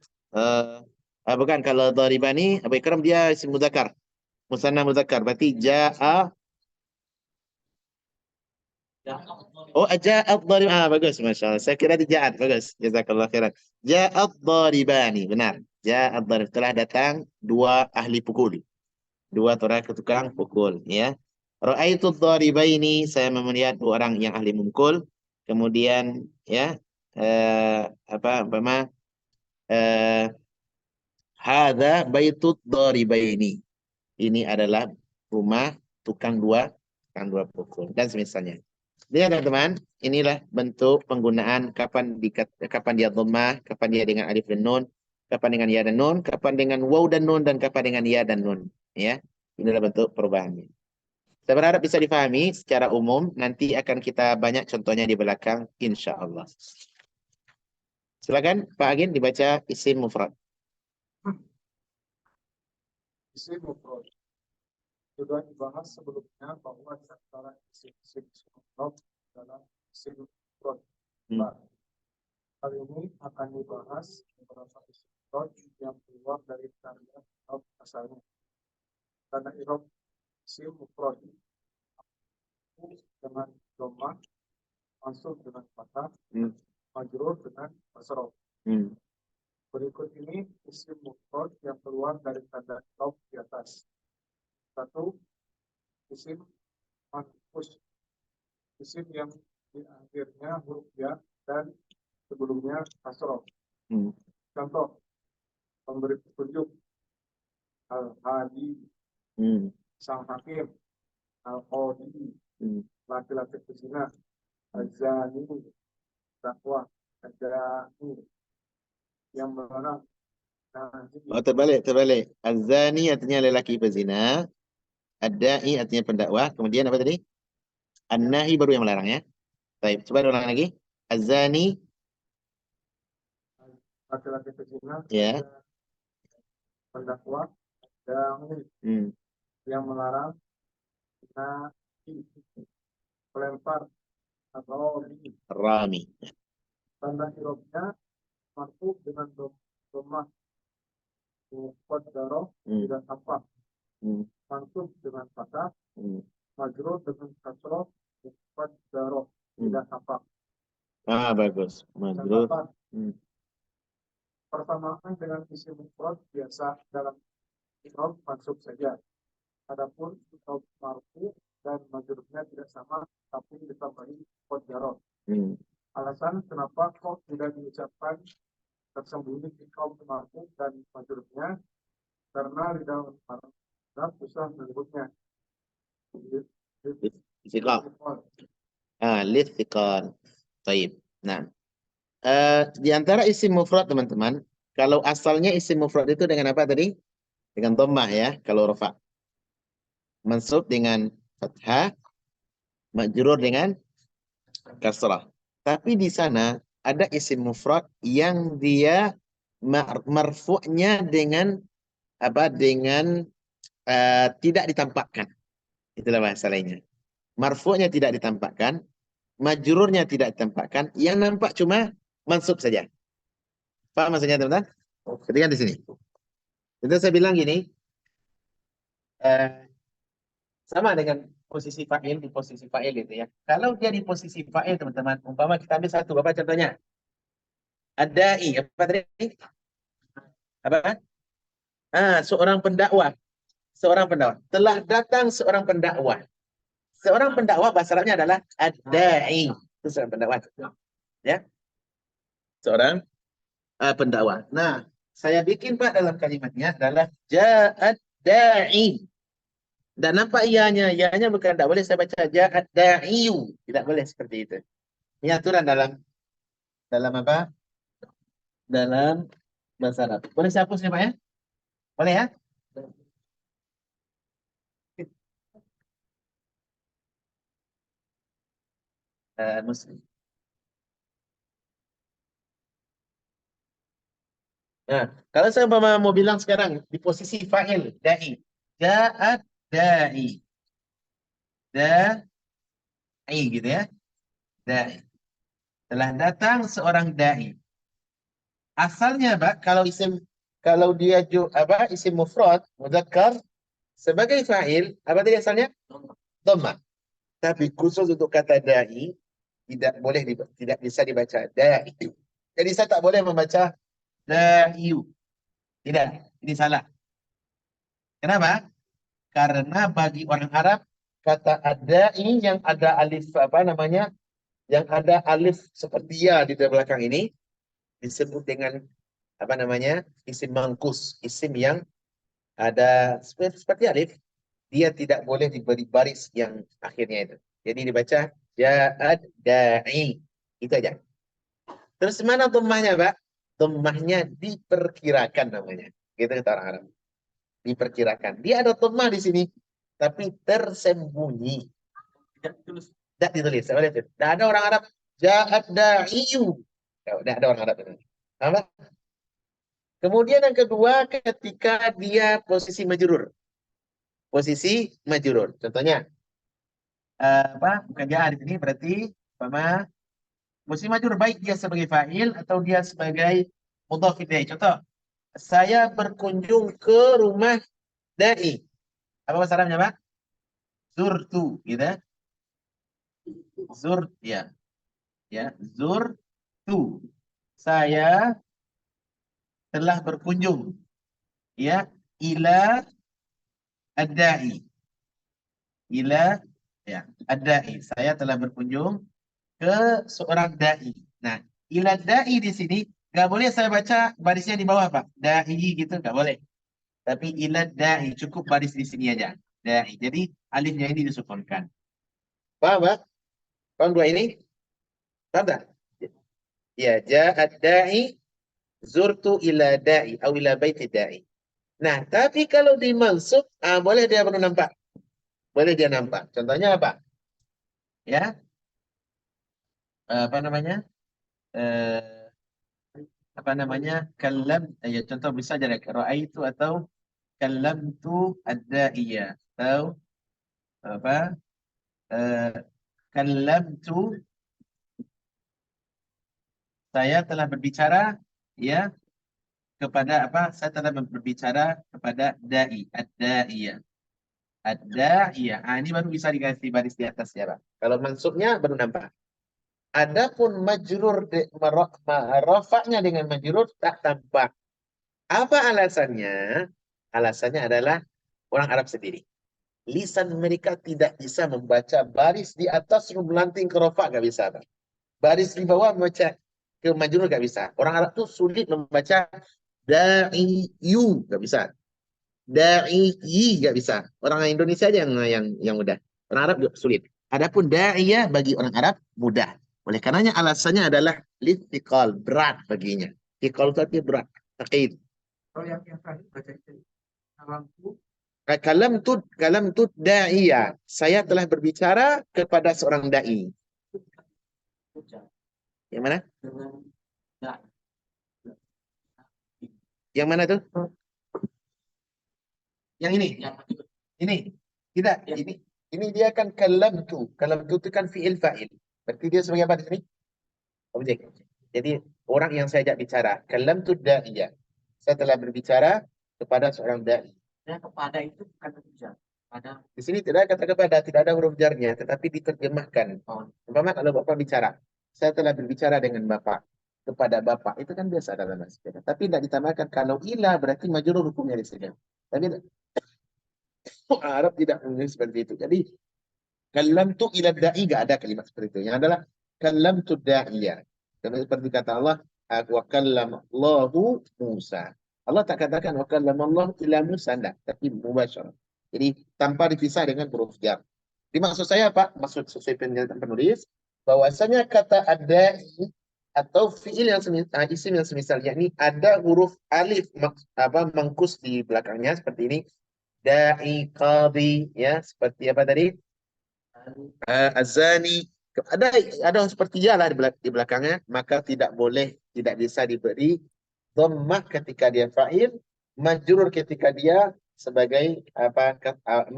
bukan kalau dharibani Abu Ikram dia isim mudzakkar. Musanna mudzakkar. Berarti ja'a ja'at dharib. Bagus masyaallah. Saya kira di ja'at. Bagus. Jazakallah khairan. Ja'at dharibani. Benar. Ja'at dharib. Telah datang dua ahli pukul. Dua orang tukang pukul, ya. Ra'aitu dharibaini, saya melihat dua orang yang ahli memukul. Kemudian ya umpama eh hadza baitut dharibaini. Ini adalah rumah tukang dua pukul dan semisalnya. Lihat teman-teman, inilah bentuk penggunaan kapan dia dhammah, kapan dia dengan alif dan nun, kapan dengan ya dan nun, kapan dengan waw dan nun, dan kapan dengan ya dan nun. Ya, inilah bentuk perubahannya. Saya berharap bisa difahami secara umum. Nanti akan kita banyak contohnya di belakang, insya Allah. Silakan Pak Agin dibaca isim mufrad. Isim mufrad. Sudah dibahas sebelumnya bahwa di antara isim mufrad dalam isim mufrad Kali ini akan dibahas beberapa istilah yang keluar dari tanda irob asalnya. Tanda irob isim mufrad dengan dhamma, mansub dengan fathah, majrur dengan kasrah. Berikut ini isim mufrad yang keluar dari tanda irob di atas. 1. Isim manqus, isim yang di akhirnya huruf ya dan sebelumnya kasrah. Contoh, pemberi petunjuk, al-hadi, sang hakim, al-qadi, laki-laki pezina, al-zani, dakwah, al-dani, yang melarang. Oh, terbalik. Az-zani artinya lelaki pezina, ad-da'i artinya pendakwah, kemudian apa tadi? An-nahi baru yang melarang ya. Baik, coba ulang lagi. Az-zani, Laki-laki pezina, ya. pendakwah, dani, yang melarang, nahi, pelempar, atau Rami. tanda irobnya marfu dengan domah muqaddarah tidak tampak, mansub dengan fathah, majrur dengan kasrah muqaddarah tidak tampak. Bagus. Majrur. Persamaan dengan isim mufrad biasa dalam i'rab mansub saja. Adapun i'rab marfu dan majrurnya tidak sama, tapi ditambahi muqaddarah. Alasan kenapa kok tidak diucapkan tersembunyi i'rab marfu dan majrurnya, karena di dalam Arab susah menyebutnya. Istiqam. Lithiqal. Baik. Nah, di antara isim mufrad teman-teman, kalau asalnya isim mufrad itu dengan apa tadi? Dengan dhammah ya, kalau rafa. Mansub dengan fathah, majrur dengan kasrah. Tapi di sana ada isim mufrad yang dia marfu'nya dengan apa? Dengan tidak ditampakkan. Itulah bahasa lainnya. Marfu'nya tidak ditampakkan, majrurnya tidak ditampakkan, yang nampak cuma mansub saja. Paham maksudnya teman-teman? Ketika di sini. Itu saya bilang gini, sama dengan posisi fa'il di posisi fa'il itu ya. Kalau dia di posisi fa'il teman-teman, umpama kita ambil satu, Bapak contohnya. Adai, apa tadi? Apa? Seorang pendakwah. Seorang pendakwah. Telah datang seorang pendakwah. Seorang pendakwah bahasa Arabnya adalah ad-da'i. Itu seorang pendakwah. Ya. Seorang pendakwah. Nah, saya bikin Pak dalam kalimatnya adalah ja'ad da'i. Dan nampak ianya bukan tidak boleh saya baca ja'ad da'iyu. Tidak boleh seperti itu. Ini aturan dalam apa? Dalam bahasa Arab. Boleh saya hapus ya Pak ya? Boleh ya? Muslim. Nah, kalau saya mau bilang sekarang di posisi fa'il, da'i. Ja'ad da'i. Da'i gitu ya. Da'i. Telah datang seorang da'i. Asalnya, Pak, kalau dia isim mufrad, mudzakkar, sebagai fa'il, apa tadi asalnya? Dhammah. Tapi khusus untuk kata da'i, tidak bisa dibaca da'i. Jadi saya tak boleh membaca da'iyu. Tidak, ini salah. Kenapa? Karena bagi orang Arab, kata da'i yang ada alif yang ada alif seperti ya di belakang ini disebut dengan isim mangkus, isim yang ada seperti alif, dia tidak boleh diberi baris yang akhirnya itu. Jadi dibaca ja'ad da'i. Itu aja. Terus mana dhammahnya, Pak? Dhammahnya diperkirakan namanya. Gitu kata orang Arab. Diperkirakan. Dia ada dhammah di sini, tapi tersembunyi. Tidak ditulis. Tidak ada orang Arab ja'ad da'iyu. Tidak ada orang Arab. Apa? Kemudian yang kedua ketika dia posisi majrur. Posisi majrur. Contohnya bukan ja'a di sini berarti Mesti majrur baik dia sebagai fa'il atau dia sebagai mudhaf ilaih. Contoh, saya berkunjung ke rumah dai. Apa bahasa Arabnya, Pak? Zurtu, gitu. Zur, ya. Ya, zurtu. Saya telah berkunjung, ya, ila ad-da'i. Ila, ya, ad-da'i. Saya telah berkunjung ke seorang dai. Nah, ila dai di sini nggak boleh saya baca barisnya di bawah, Pak. Dai gitu nggak boleh. Tapi ila dai cukup baris di sini aja. Dai. Jadi alifnya ini disukunkan. Paham, Pak? Paham dua ini? Paham tak? Ya, ja'ad da'i zurtu ila da'i atau ila baiti da'i. Nah, tapi kalau dimansub, boleh dia baru nampak. Boleh dia nampak. Contohnya apa? Ya, apa namanya? Eh, apa namanya? Kalam, ya contoh bisa jadi ra'aitu atau kalamtu ad-da'iyah atau apa? Eh, kalamtu, saya telah berbicara, ya, kepada apa? Saya telah berbicara kepada dai, ad-da'iyah. Ad-da'iyah. Ini baru bisa dikasih baris di atas ya, Pak. Kalau mansubnya baru nampak. Adapun majrur rafa'nya dengan majrur tak tampak. Apa alasannya? Alasannya adalah orang Arab sendiri. Lisan mereka tidak bisa membaca baris di atas melanting ke rafa, nggak bisa, Pak. Baris di bawah membaca ke majrur nggak bisa. Orang Arab tuh sulit membaca da'iyu, nggak bisa. Da'iyi nggak bisa. Orang Indonesia aja yang mudah. Orang Arab sulit. Adapun da'iyah bagi orang Arab mudah. Oleh karenanya alasannya adalah litikal, berat baginya. Tikal itu artinya berat. Taqid. Kalau yang tadi baca itu kalamku Kalam tu da'iyah. Saya telah berbicara kepada seorang da'i. Yang mana? Yang mana tuh? Yang ini. Ini. Tidak. Ini dia kan kalam tu. Kalam tu itu kan fi'il fa'il. Berarti dia sebagai apa di sini? Objek. Jadi orang yang saya ajak bicara. Kalam tu da'iyah. Saya telah berbicara kepada seorang da'i. ya kepada itu bukan kerja. Pada Di sini tidak ada kata kepada, tidak ada huruf jarnya, tetapi diterjemahkan. Umpama kalau Bapak bicara, saya telah berbicara dengan Bapak, kepada Bapak, itu kan biasa dalam bahasa kita. Tapi tidak ditambahkan, kalau ilah berarti majrur hukumnya di sini. Tapi Arab tidak menulis seperti itu. Jadi, kalam tu ila da'i, gak ada kalimat seperti itu. Yang adalah, kalam tu da'iyah. Karena seperti kata Allah, wa kallam Allahu Musa. Allah tak katakan wa kallam Allah ila Musa, enggak, tapi mubasyarah. Jadi tanpa dipisah dengan huruf jar. Dimaksud saya Pak, maksud sesuai penjelasan penulis, bahwasanya kata ada atau fiil yang semisal, isim yang semisal, yakni ada huruf alif mangkus di belakangnya seperti ini, da'i, qadi, ya, seperti apa tadi? Azani, ada seperti ya lah di belakangnya, maka tidak boleh, tidak bisa diberi dhammah ketika dia fa'il, majrur ketika dia sebagai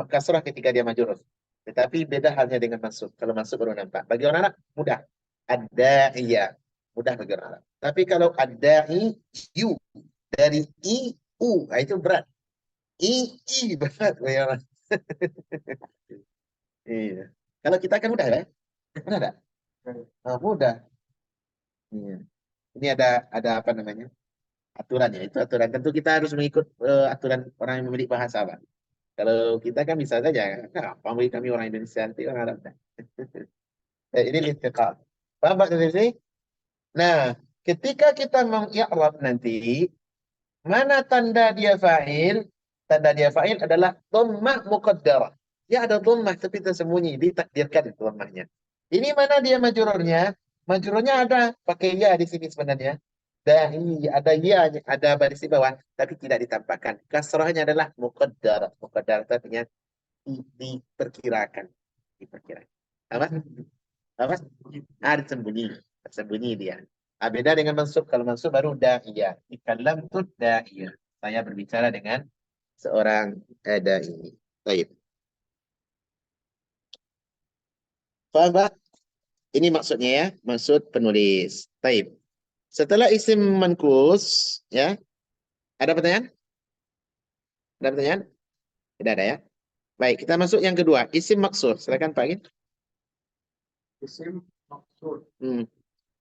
kasrah ketika dia majrur. Tetapi beda halnya dengan mansub. Kalau mansub baru nampak. Bagi orang Arab mudah. Ada iya, mudah bagi orang Arab. Tapi kalau ada yu dari i u, itu berat. I berat bagi orang. Iya. Kalau kita kan mudah ya. Mudah enggak? Mudah. Iya. Ini ada apa namanya? Aturannya. Itu aturan. Tentu kita harus mengikut aturan orang yang memiliki bahasa, Pak. Kalau kita kan bisa saja, apa bagi kami orang Indonesia, nanti orang Arab. Ini lintiqal. Paham Pak dari sini? Nah, ketika kita mengi'rab nanti, mana tanda dia fa'il? Tanda dia fa'il adalah dhammah muqaddarah. Dia ada dhammah tapi tersembunyi, ditakdirkan dhammahnya. Ini mana dia majrurnya? Majrurnya ada pakai ya di sini sebenarnya. Dahi, ada ya, ada baris di bawah, tapi tidak ditampakkan. Kasrahnya adalah muqaddarah. Muqaddarah itu artinya diperkirakan. Diperkirakan. Apa? Apa? Tersembunyi. Tersembunyi dia. Beda dengan mansub. Kalau mansub baru da'iyah. Ikalam tu da'iyah. Saya berbicara dengan seorang da'i. Baik. Faham, Pak? Ini maksudnya ya, maksud penulis. Taib. Setelah isim mankus, ya, ada pertanyaan? Ada pertanyaan? Tidak ada ya. Baik, kita masuk yang kedua, isim maksur. Silakan Pak Gin. Isim maksud.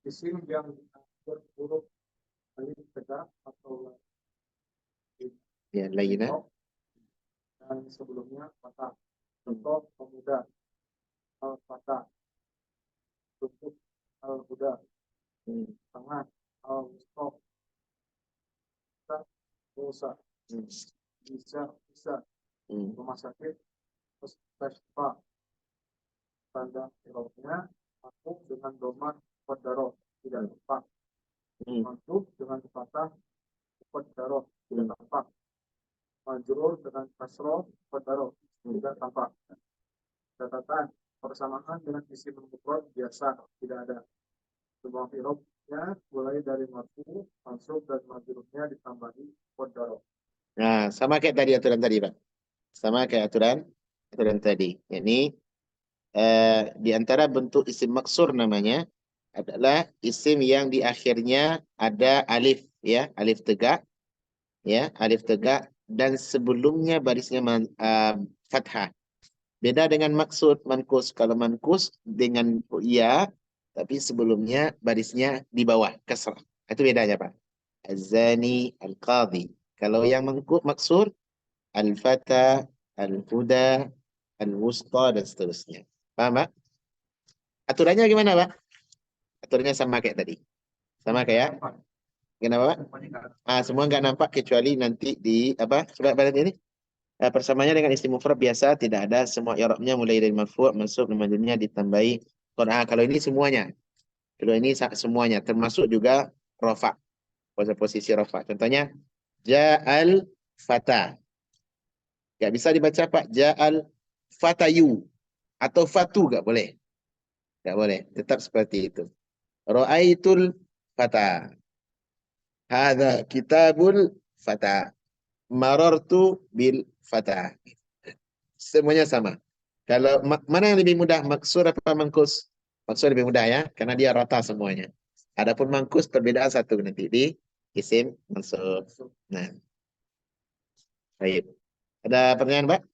Isim yang berhuruf alif tegak atau ya, lainnya. Dan sebelumnya fathah. Contoh pemuda, al-fatah. Tutup, al-huda. Tangan, al-wusta. Musa. Bisa. Rumah sakit, Mustashfa. Tanda irobnya masuk dengan doman qadarah tidak tepat. Masuk dengan fathah qadarah tidak tampak. Majrur dengan kasroh qadarah tidak tampak. Catatan persamaan dengan isim mufrad biasa tidak ada. Semua irobnya mulai dari marfu, mansub dan majrurnya ditambahi qadarah. Nah, sama kayak tadi aturan tadi, Pak. Sama kayak aturan tadi. Ini di antara bentuk isim maksur namanya adalah isim yang di akhirnya ada alif, ya, alif tegak, ya, alif tegak, dan sebelumnya barisnya fathah. Beda dengan maksud mankus. Kalau mankus dengan ya, tapi sebelumnya barisnya di bawah kasrah. Itu bedanya, Pak. Az-zani, al-qadhi. Kalau yang maksur, al-fata, al-huda, al-wusta, dan seterusnya. Paham, Pak? Aturannya gimana, Pak? Aturannya sama kayak tadi. Sama kayak, kenapa, Pak? Semua nggak nampak kecuali nanti di, apa, coba balik ini. Persamaannya dengan isim mufrad biasa, tidak ada semua i'rabnya mulai dari marfu', mansub, dan majrurnya ditambahi. Kalau ini semuanya. Kalau ini semuanya, termasuk juga rafa, posisi rafa. Contohnya, ja'al fata. Gak bisa dibaca, Pak. Ja'al fatayu. Atau fatu gak boleh. Gak boleh. Tetap seperti itu. Ra'aitul fata. Hadha kitabul fata. Marartu bil fata. Semuanya sama. Kalau mana yang lebih mudah, maksur apa mangkus? Maksur lebih mudah ya, karena dia rata semuanya. Adapun mangkus perbedaan satu nanti di isim mansub. Nah, baik. Ada pertanyaan, Pak?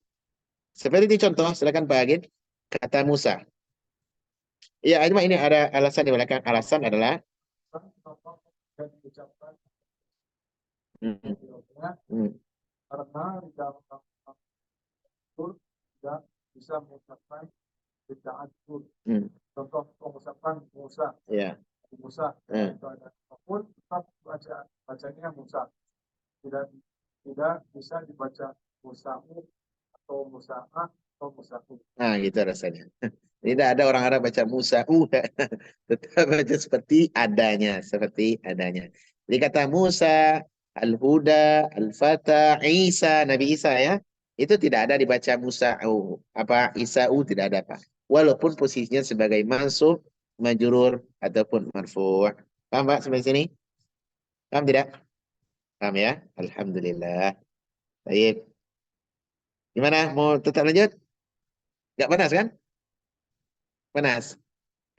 Seperti ini contoh, silakan Pak Agin. Kata Musa. Iya, ini ada alasan di belakang. Alasan adalah karena di dalam tidak bisa mengucapkan bacaan contoh pengucapan Musa Musa itu ada apapun tetap bacanya Musa tidak bisa dibaca Musamu atau Musa'ah atau Musahu. Nah, gitu rasanya. Tidak ada orang Arab baca Musa, tetap baca seperti adanya, Jadi kata Musa, Al-Huda, Al-Fata, Isa, Nabi Isa ya, itu tidak ada dibaca Musa, Isa, tidak ada, Pak. Walaupun posisinya sebagai mansub, majrur ataupun marfu'. Paham, Pak, sampai sini? Paham tidak? Paham ya? Alhamdulillah. Baik. Gimana? Mau tetap lanjut? Gak panas kan? Panas.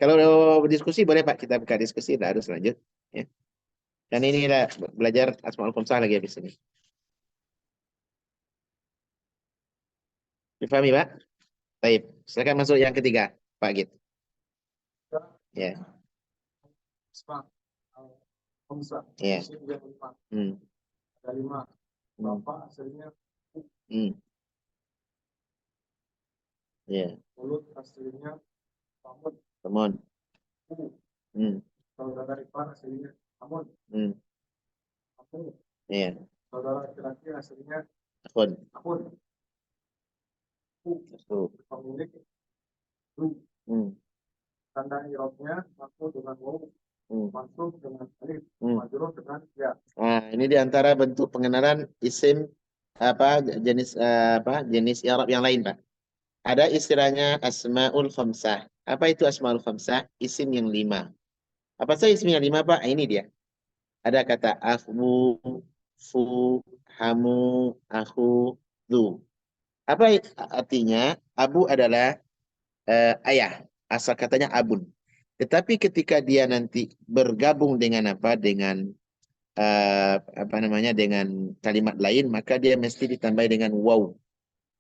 Kalau berdiskusi boleh Pak, kita buka diskusi, tidak harus lanjut. Ya. Dan ini lah belajar Asmaul Khamsah lagi habis ini. Difahami Pak? Baik, silakan masuk yang ketiga, Pak Git. Ya. Ya. Ada 5. Bapak aslinya Ya. mulut aslinya Temun. Saudara ipar aslinya Amun. Ya. Saudara laki-laki aslinya Akun. Pemilik tanda i'rabnya aku dengan waw, mansub dengan alif, majrur dengan ya. Nah, ini diantara bentuk pengenalan isim jenis i'rab yang lain, Pak. Ada istilahnya asmaul khamsah. Apa itu asmaul khamsah? Isim yang 5. Apa saja isim yang 5, Pak? Ini dia. Ada kata aku, fu, hamu, aku, du. Apa artinya? Abu adalah ayah. Asal katanya abun. Tetapi ketika dia nanti bergabung dengan apa? Dengan apa namanya? Dengan kalimat lain, maka dia mesti ditambah dengan waw,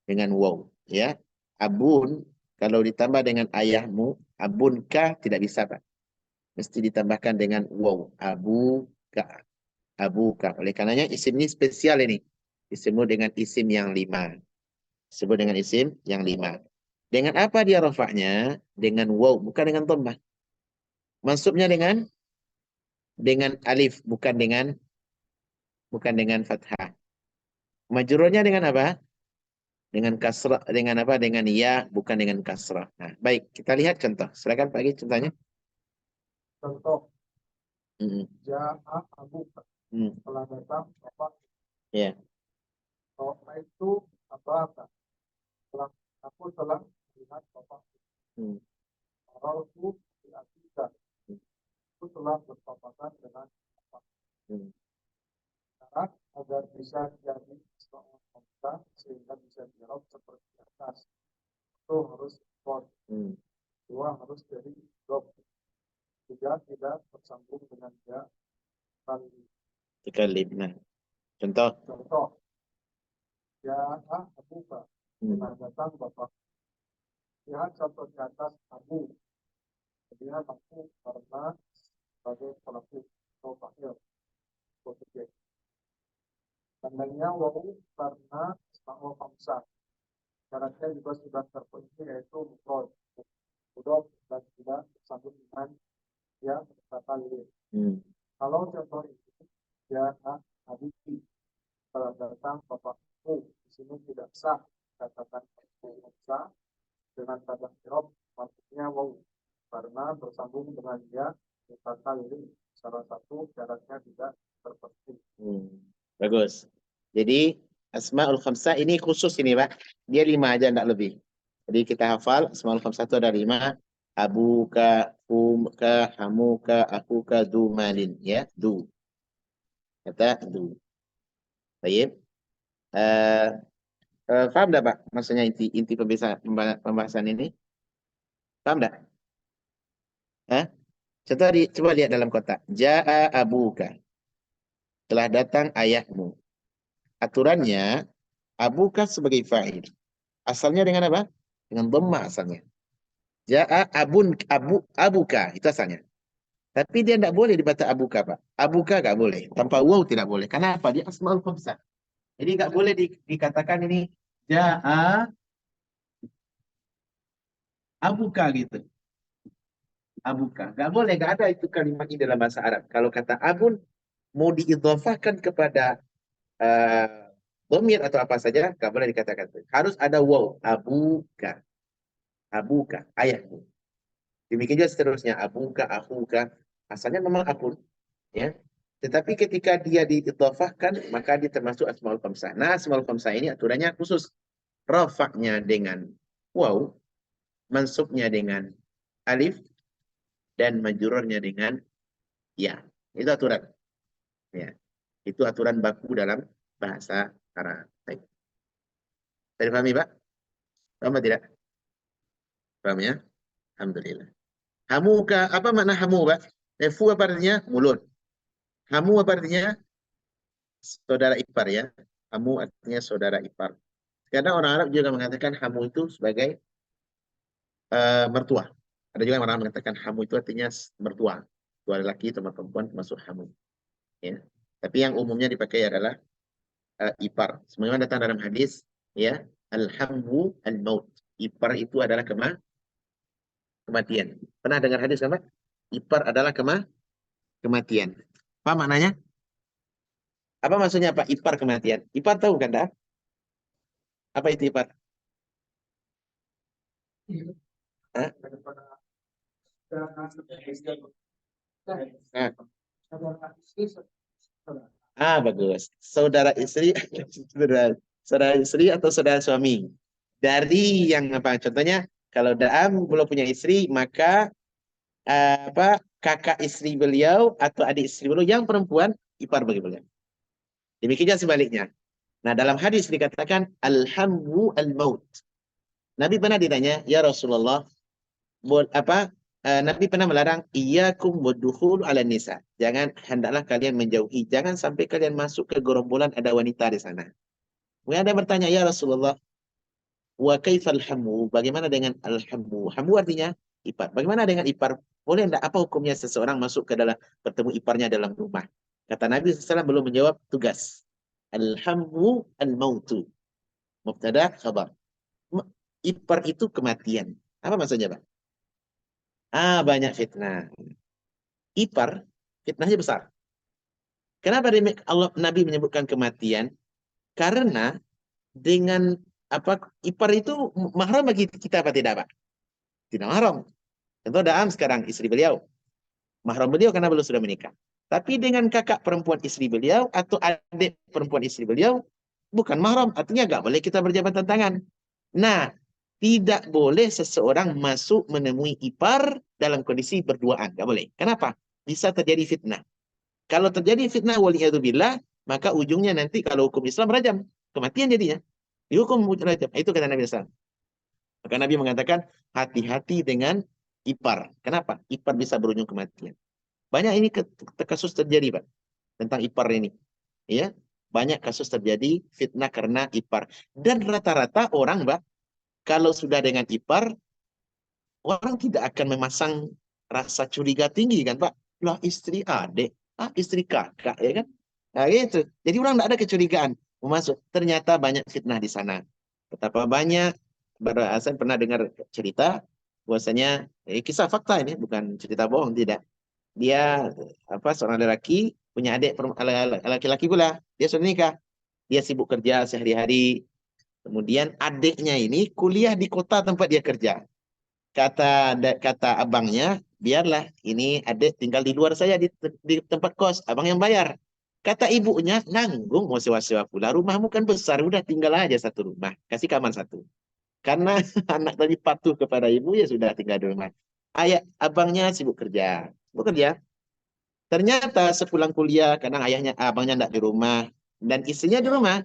dengan waw, ya. Abun kalau ditambah dengan ayahmu, abunkah tidak bisa, Pak. Mesti ditambahkan dengan waw, abuka, abuka. Oleh karenanya isim ini spesial ini. Disebut dengan isim yang 5. Disebut dengan isim yang 5. Dengan apa dia rafa'nya? Dengan waw, bukan dengan dhammah. Mansubnya dengan alif, bukan dengan fathah. Majrurnya dengan apa? Dengan kasrah, dengan apa? Dengan ya, bukan dengan kasrah. Nah, baik, kita lihat contoh. Silakan Pak Gi, contohnya. Contoh, Hmm. ja'a abuka. Telah datang bapak. Ya. Bapak itu abaka. Aku telah melihat bapak. Orang itu diakidah. Aku telah berpapasan dengan bapak. Syarat agar bisa jadi seorang wanita sehingga bisa dijawab seperti atas. Itu harus sport. Dua harus jadi job. Tiga tidak bersambung dengan dia kali. Nah, contoh. Ja'a abuka. Telah datang bapak. Lihat contoh di atas abu. Kemudian aku karena sebagai pelaku atau fakir. Tandanya wawu karena isma'ul khamsah. Syaratnya juga sudah terpenuhi yaitu mufrad, mudhof dan tidak bersambung dengan ya kata lirik. Kalau contoh ini ja'a abuki, telah datang bapakku, di sini tidak sah katakan khamsah dengan tanda i'rab maksudnya wawu karena bersambung dengan dia kata lirik. Salah satu syaratnya tidak terpenuhi. Bagus. Jadi Asmaul Khamsah ini khusus ini Pak. Dia 5 aja enggak lebih. Jadi kita hafal Asmaul Khamsah itu ada 5. Abuka, umka, hamuka, akuka, du malin. Ya, du. Kata du. Baik. Paham enggak Pak? Maksudnya inti pembahasan ini? Paham enggak? Hah? Coba lihat dalam kotak. Ja'a abuka. Telah datang ayahmu. Aturannya abuka sebagai fa'il. Asalnya dengan apa? Dengan dhamma asalnya. Ja'a abuka itu asalnya. Tapi dia tidak boleh dibaca abuka, Pak. Abuka nggak boleh. Tanpa waw tidak boleh. Karena apa? Dia asmaul khamsah. Jadi nggak boleh dikatakan ini ja'a abuka gitu. Abuka. Nggak boleh. Nggak ada itu kalimat ini dalam bahasa Arab. Kalau kata abun mau diidhafahkan kepada dhamir atau apa saja, nggak boleh dikatakan. Harus ada waw. Abuka. Abuka. Ayahmu. Demikian juga seterusnya, abuka, akuka, asalnya memang akun, ya. Tetapi ketika dia diidhafahkan, maka dia termasuk asmaul khamsah. Nah, asmaul khamsah ini aturannya khusus. Rafa'nya dengan waw, mansubnya dengan alif, dan majrurnya dengan ya. Itu aturan. Ya. Itu aturan baku dalam bahasa Arab. Baik. Saya pahami, Pak? Paham atau tidak? Paham ya? Alhamdulillah. Hamuka, apa makna hamu, Pak? Fu apa artinya? Mulut. Hamu apa artinya? Saudara ipar ya. Hamu artinya saudara ipar. Karena orang Arab juga mengatakan hamu itu sebagai mertua. Ada juga orang mengatakan hamu itu artinya mertua. Mertua laki atau perempuan termasuk hamu. Ya. Tapi yang umumnya dipakai adalah ipar. Sebagaimana datang dalam hadis, ya, al-hamu al-maut. Ipar itu adalah kematian. Pernah dengar hadis apa? Ipar adalah kematian. Apa maknanya? Apa maksudnya Pak? Ipar kematian. Ipar tahu kan, dah? Apa itu ipar? Hah? Bagus. Saudara istri, saudara istri atau saudara suami. Dari yang apa? Contohnya, kalau Daam belum punya istri, maka apa kakak istri beliau atau adik istri beliau yang perempuan ipar bagi beliau. Demikian sebaliknya. Nah, dalam hadis dikatakan alhamu al-maut. Nabi pernah ditanya, ya Rasulullah, apa Nabi pernah melarang iyyakum waddukhul ala nisa. Jangan, hendaklah kalian menjauhi, jangan sampai kalian masuk ke gerombolan ada wanita di sana. Kemudian ada bertanya, ya Rasulullah, wa kaifal hamu? Bagaimana dengan al-hamu? Hamu artinya ipar. Bagaimana dengan ipar? Boleh enggak, apa hukumnya seseorang masuk ke dalam, bertemu iparnya dalam rumah? Kata Nabi SAW belum menjawab tugas. Al-hamu al-mautu. Mubtada khabar. Ipar itu kematian. Apa maksudnya, Pak? Banyak fitnah. Ipar, fitnahnya besar. Kenapa Allah Nabi menyebutkan kematian? Karena dengan ipar itu mahram bagi kita apa tidak, Pak? Tidak mahram. Contoh Daam sekarang istri beliau. Mahram beliau karena beliau sudah menikah. Tapi dengan kakak perempuan istri beliau atau adik perempuan istri beliau, bukan mahram. Artinya nggak boleh kita berjabatan tangan. Nah, tidak boleh seseorang masuk menemui ipar dalam kondisi berduaan. Nggak boleh. Kenapa? Bisa terjadi fitnah. Kalau terjadi fitnah waliyadzubillah, maka ujungnya nanti kalau hukum Islam rajam. Kematian jadinya. Dihukum rajam. Itu kata Nabi SAW. Maka Nabi mengatakan, hati-hati dengan ipar. Kenapa? Ipar bisa berujung kematian. Banyak ini kasus terjadi, Pak, tentang ipar ini. Ya, banyak kasus terjadi fitnah karena ipar. Dan rata-rata orang, Pak, kalau sudah dengan ipar, orang tidak akan memasang rasa curiga tinggi kan, Pak? Lah istri adik, istri kakak, ya kan? Nah, gitu. Jadi orang tidak ada kecurigaan. Masuk, ternyata banyak fitnah di sana. Betapa banyak, saya pernah dengar cerita, bahwasanya kisah fakta ini, bukan cerita bohong, tidak. Dia seorang lelaki punya adik laki-laki pula, dia sudah nikah, dia sibuk kerja sehari-hari, kemudian adiknya ini kuliah di kota tempat dia kerja. Kata abangnya, biarlah ini adik tinggal di luar saya di tempat kos, abang yang bayar. Kata ibunya, nanggung mau sewa-sewa pula, rumahmu kan besar, udah tinggal aja satu rumah, kasih kamar satu. Karena anak tadi patuh kepada ibu, ya sudah tinggal di rumah. Abangnya sibuk kerja. Ternyata sepulang kuliah, kadang abangnya tidak di rumah, dan istrinya di rumah,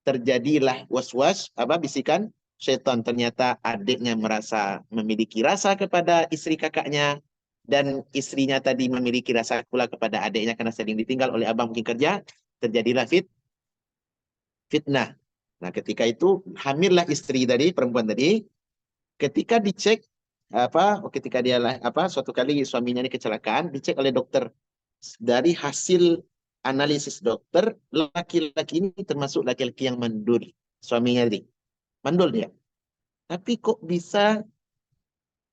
terjadilah was-was, bisikan setan. Ternyata adiknya merasa memiliki rasa kepada istri kakaknya, dan istrinya tadi memiliki rasa pula kepada adiknya karena sering ditinggal oleh abang mungkin kerja. Terjadilah fitnah. Nah, ketika itu hamillah istri tadi, perempuan tadi. Ketika dicek ketika dia suatu kali suaminya ini kecelakaan, dicek oleh dokter. Dari hasil analisis dokter, laki-laki ini termasuk laki-laki yang mandul. Suaminya tadi mandul dia. Tapi kok bisa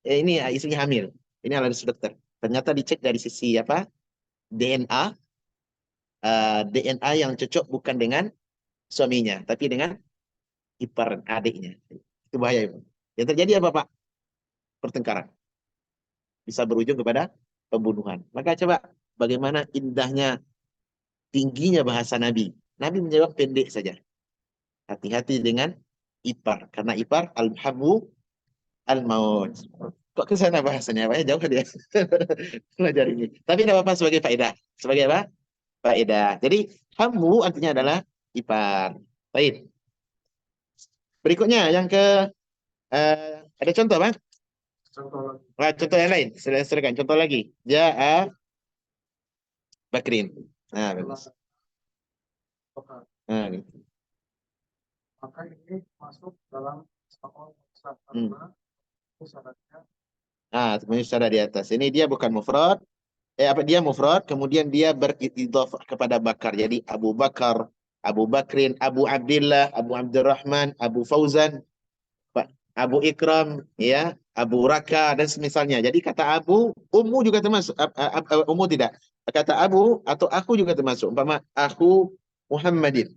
ini istrinya hamil? Ini analisis dokter. Ternyata dicek dari sisi DNA, DNA yang cocok bukan dengan suaminya, tapi dengan ipar adiknya. Itu bahaya. Yang terjadi apa, Pak? Pertengkaran. Bisa berujung kepada pembunuhan. Maka coba bagaimana indahnya, tingginya bahasa Nabi. Nabi menjawab pendek saja. Hati-hati dengan ipar. Karena ipar al-hamu al-maut. Kok ke sana bahasanya? Pak? Jauh dia. Belajar ini. Tapi tidak apa-apa sebagai faedah. Sebagai apa? Faedah. Jadi hamu artinya adalah ipar. Baik. Berikutnya yang ada contoh, Bang? Contoh yang lain. Silakan contoh lagi. Ja'a Bakrin. Nah, bagus. Gitu. Maka ini masuk dalam karena syaratnya. Syarat di atas. Ini dia bukan mufrad. Dia mufrad, kemudian dia beridhafah kepada Bakar. Jadi Abu Bakar, Abu Bakrin, Abu Abdillah, Abu Abdurrahman, Abu Fauzan, Abu Ikram, ya, Abu Raka dan semisalnya. Jadi kata Abu, Ummu juga termasuk. Ummu tidak. Kata Abu atau aku juga termasuk. Umpama aku Muhammadin,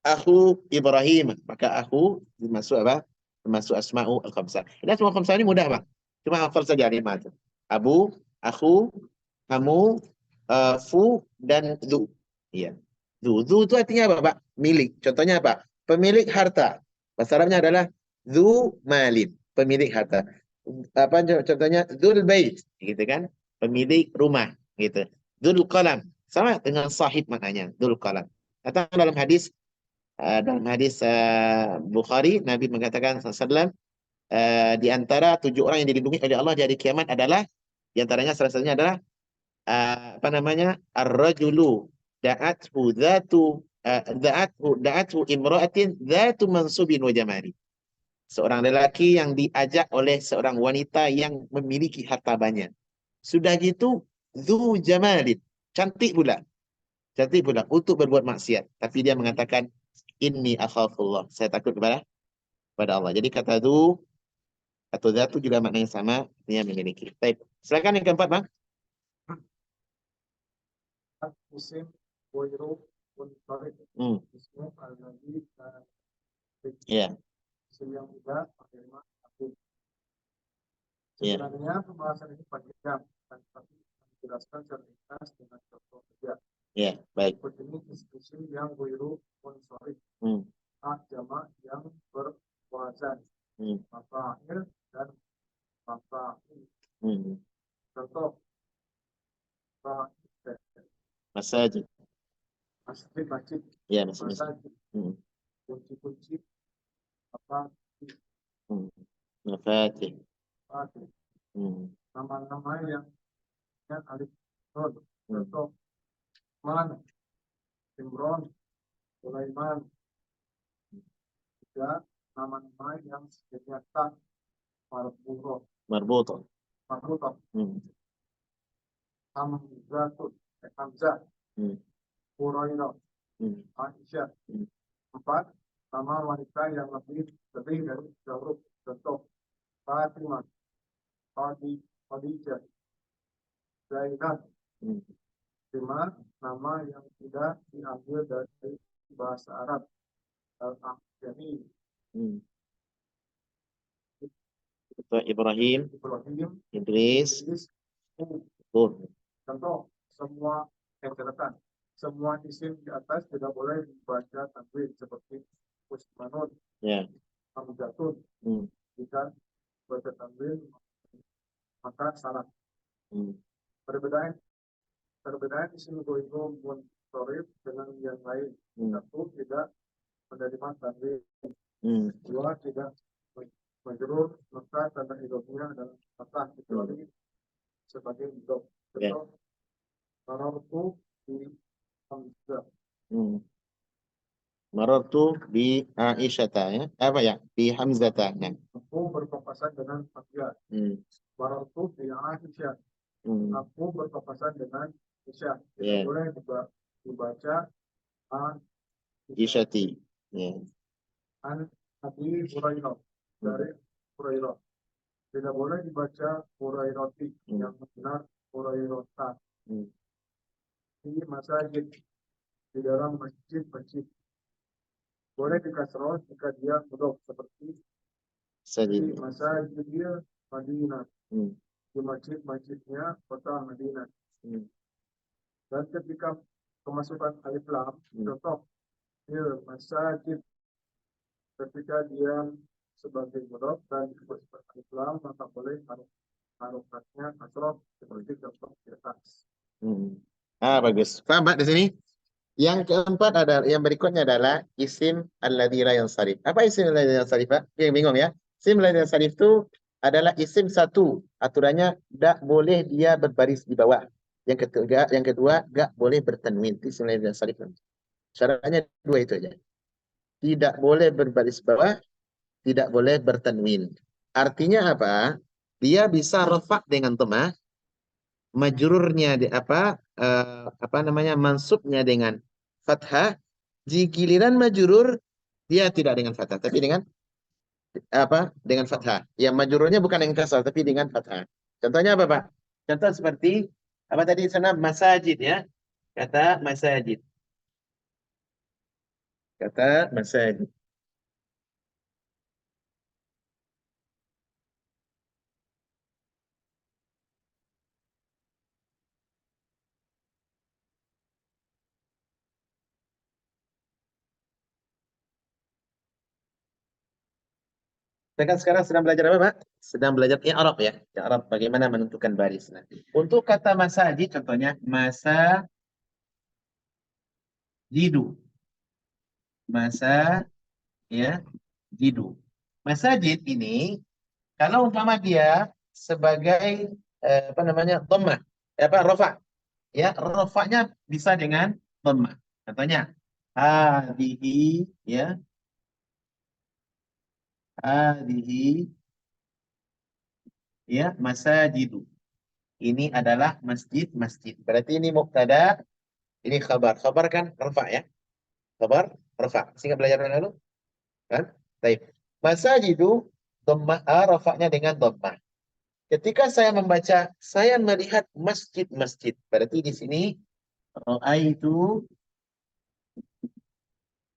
aku Ibrahim, maka aku termasuk termasuk asma'u al-khamsah. Ini asma'u al-khamsah ini mudah, Bang. Cuma hafal saja lima itu. Abu, aku, kamu, fu, dan du. Iya. Du itu artinya apa, Pak? Milik. Contohnya apa? Pemilik harta. Bahasa Arabnya adalah du malin. Pemilik harta. Contohnya? Dzul bait. Gitu kan? Pemilik rumah. Gitu. Dzul qalam. Sama dengan sahib maknanya. Dzul qalam. Atau dalam hadis Bukhari, Nabi mengatakan SAW, Di antara 7 orang yang dilindungi oleh Allah di hari kiamat adalah, di antaranya salah satunya adalah apa namanya, ar-rajulu da'athu dzatu da'athu imra'atin dzatu mansubin wa jamali. Seorang lelaki yang diajak oleh seorang wanita yang memiliki harta banyak. Sudah gitu, dzu jamalin, cantik pula. Cantik pula untuk berbuat maksiat. Tapi dia mengatakan, inni akhafullah. Saya takut kepada Allah. Jadi kata dzu atau dzatu juga maknanya sama, artinya memiliki. Baik. Silakan yang keempat, Bang. Musim Boyro Munfarid. Musim Al-Nabi dan Ya. musim yang muda menerima aku. Sebenarnya pembahasan ini panjang dan tapi menjelaskan secara ringkas dengan contoh kerja. Ya, baik. Begini diskusi yang Boyro Munfarid. Jama yang berwazan. Mafa'il dan mafa'il. Contoh Masajid. Masjid. Ya, masjid. Kunci-kunci apa? Mafatih. Nama-nama yang alif rod. Contoh Man, Imron, Sulaiman. Juga nama-nama yang sebenarnya tak marbutoh. Hamzah, Hurairah, Aisyah. 4. Nama wanita yang lebih dari huruf. Contoh Fatimah, Khadijah, Zainab. 5. Nama yang tidak diambil dari bahasa Arab. Al-Ahjami. Ibrahim, Idris. Contoh semua catatan. Semua isim di atas tidak boleh dibaca tanwin seperti Usmanun, Hamzatun. Jika baca tanwin maka salah. Perbedaan isim goibun munsorif dengan yang lain. Satu, tidak menerima tanwin. 2, tidak majrur, maka tanda hidupnya adalah fathah kecuali sebagai hidup. Contoh marartu di Hamzah. Marartu bi Aisyata, ya. Apa ya? Bi Hamzata. Aku berpapasan dengan Hamzah. Marartu bi Aisyah. Aku berpapasan dengan Aisyah. Tidak boleh dibaca Isyati. An Abi Hurairah, dari Hurairah. Tidak boleh dibaca Hurairati, yang benar Hurairata. Di masjid, di dalam masjid. Boleh dikasroh jika dia mudhof, seperti di masjidil Madinah, di masjidnya kota Madinah. Dan ketika kemasukan alif lam, contoh il masjid, ketika dia sebagai mudhof dan kemasukan alif lam, maka boleh harokatnya kasroh seperti contoh di atas. Bagus. Paham, Pak, di sini? Yang keempat adalah, yang berikutnya adalah isim alladzi la yansarif. Apa isim alladzi la yansarif, Pak? Yang bingung ya. Isim alladzi la yansarif itu adalah isim satu. Aturannya tidak boleh dia berbaris di bawah. Yang kedua, enggak boleh bertanwin. Isim alladzi la yansarif. Syaratnya 2 itu aja. Tidak boleh berbaris bawah, tidak boleh bertanwin. Artinya apa? Dia bisa rafa' dengan dhamma, majrurnya mansubnya dengan fathah. Di giliran majrur dia tidak dengan fathah, tapi dengan fathah. Yang majrurnya bukan dengan kasrah, tapi dengan fathah. Contohnya apa, Pak? Contoh seperti apa tadi sana, masajid, ya. Kata masajid. Sekarang sedang belajar apa, Pak? Sedang belajar i'rab, ya. I'rab, bagaimana menentukan baris. Nah, untuk kata masajid, contohnya jidu. Masajid ini Kalau umpama dia sebagai apa namanya dhammah, rafa, ya rafanya bisa dengan dhammah. Contohnya hadhihi, ya hadhihi, ya masajidu. Ini adalah masjid-masjid. Berarti ini mubtada, ini khabar. Khabar kan rafa ya. Khabar rafa. Sehingga pelajaran lalu kan? Baik. Masajidu dhammah, rafanya dengan dhammah. Ketika saya membaca, saya melihat masjid-masjid. Berarti di sini ra'aitu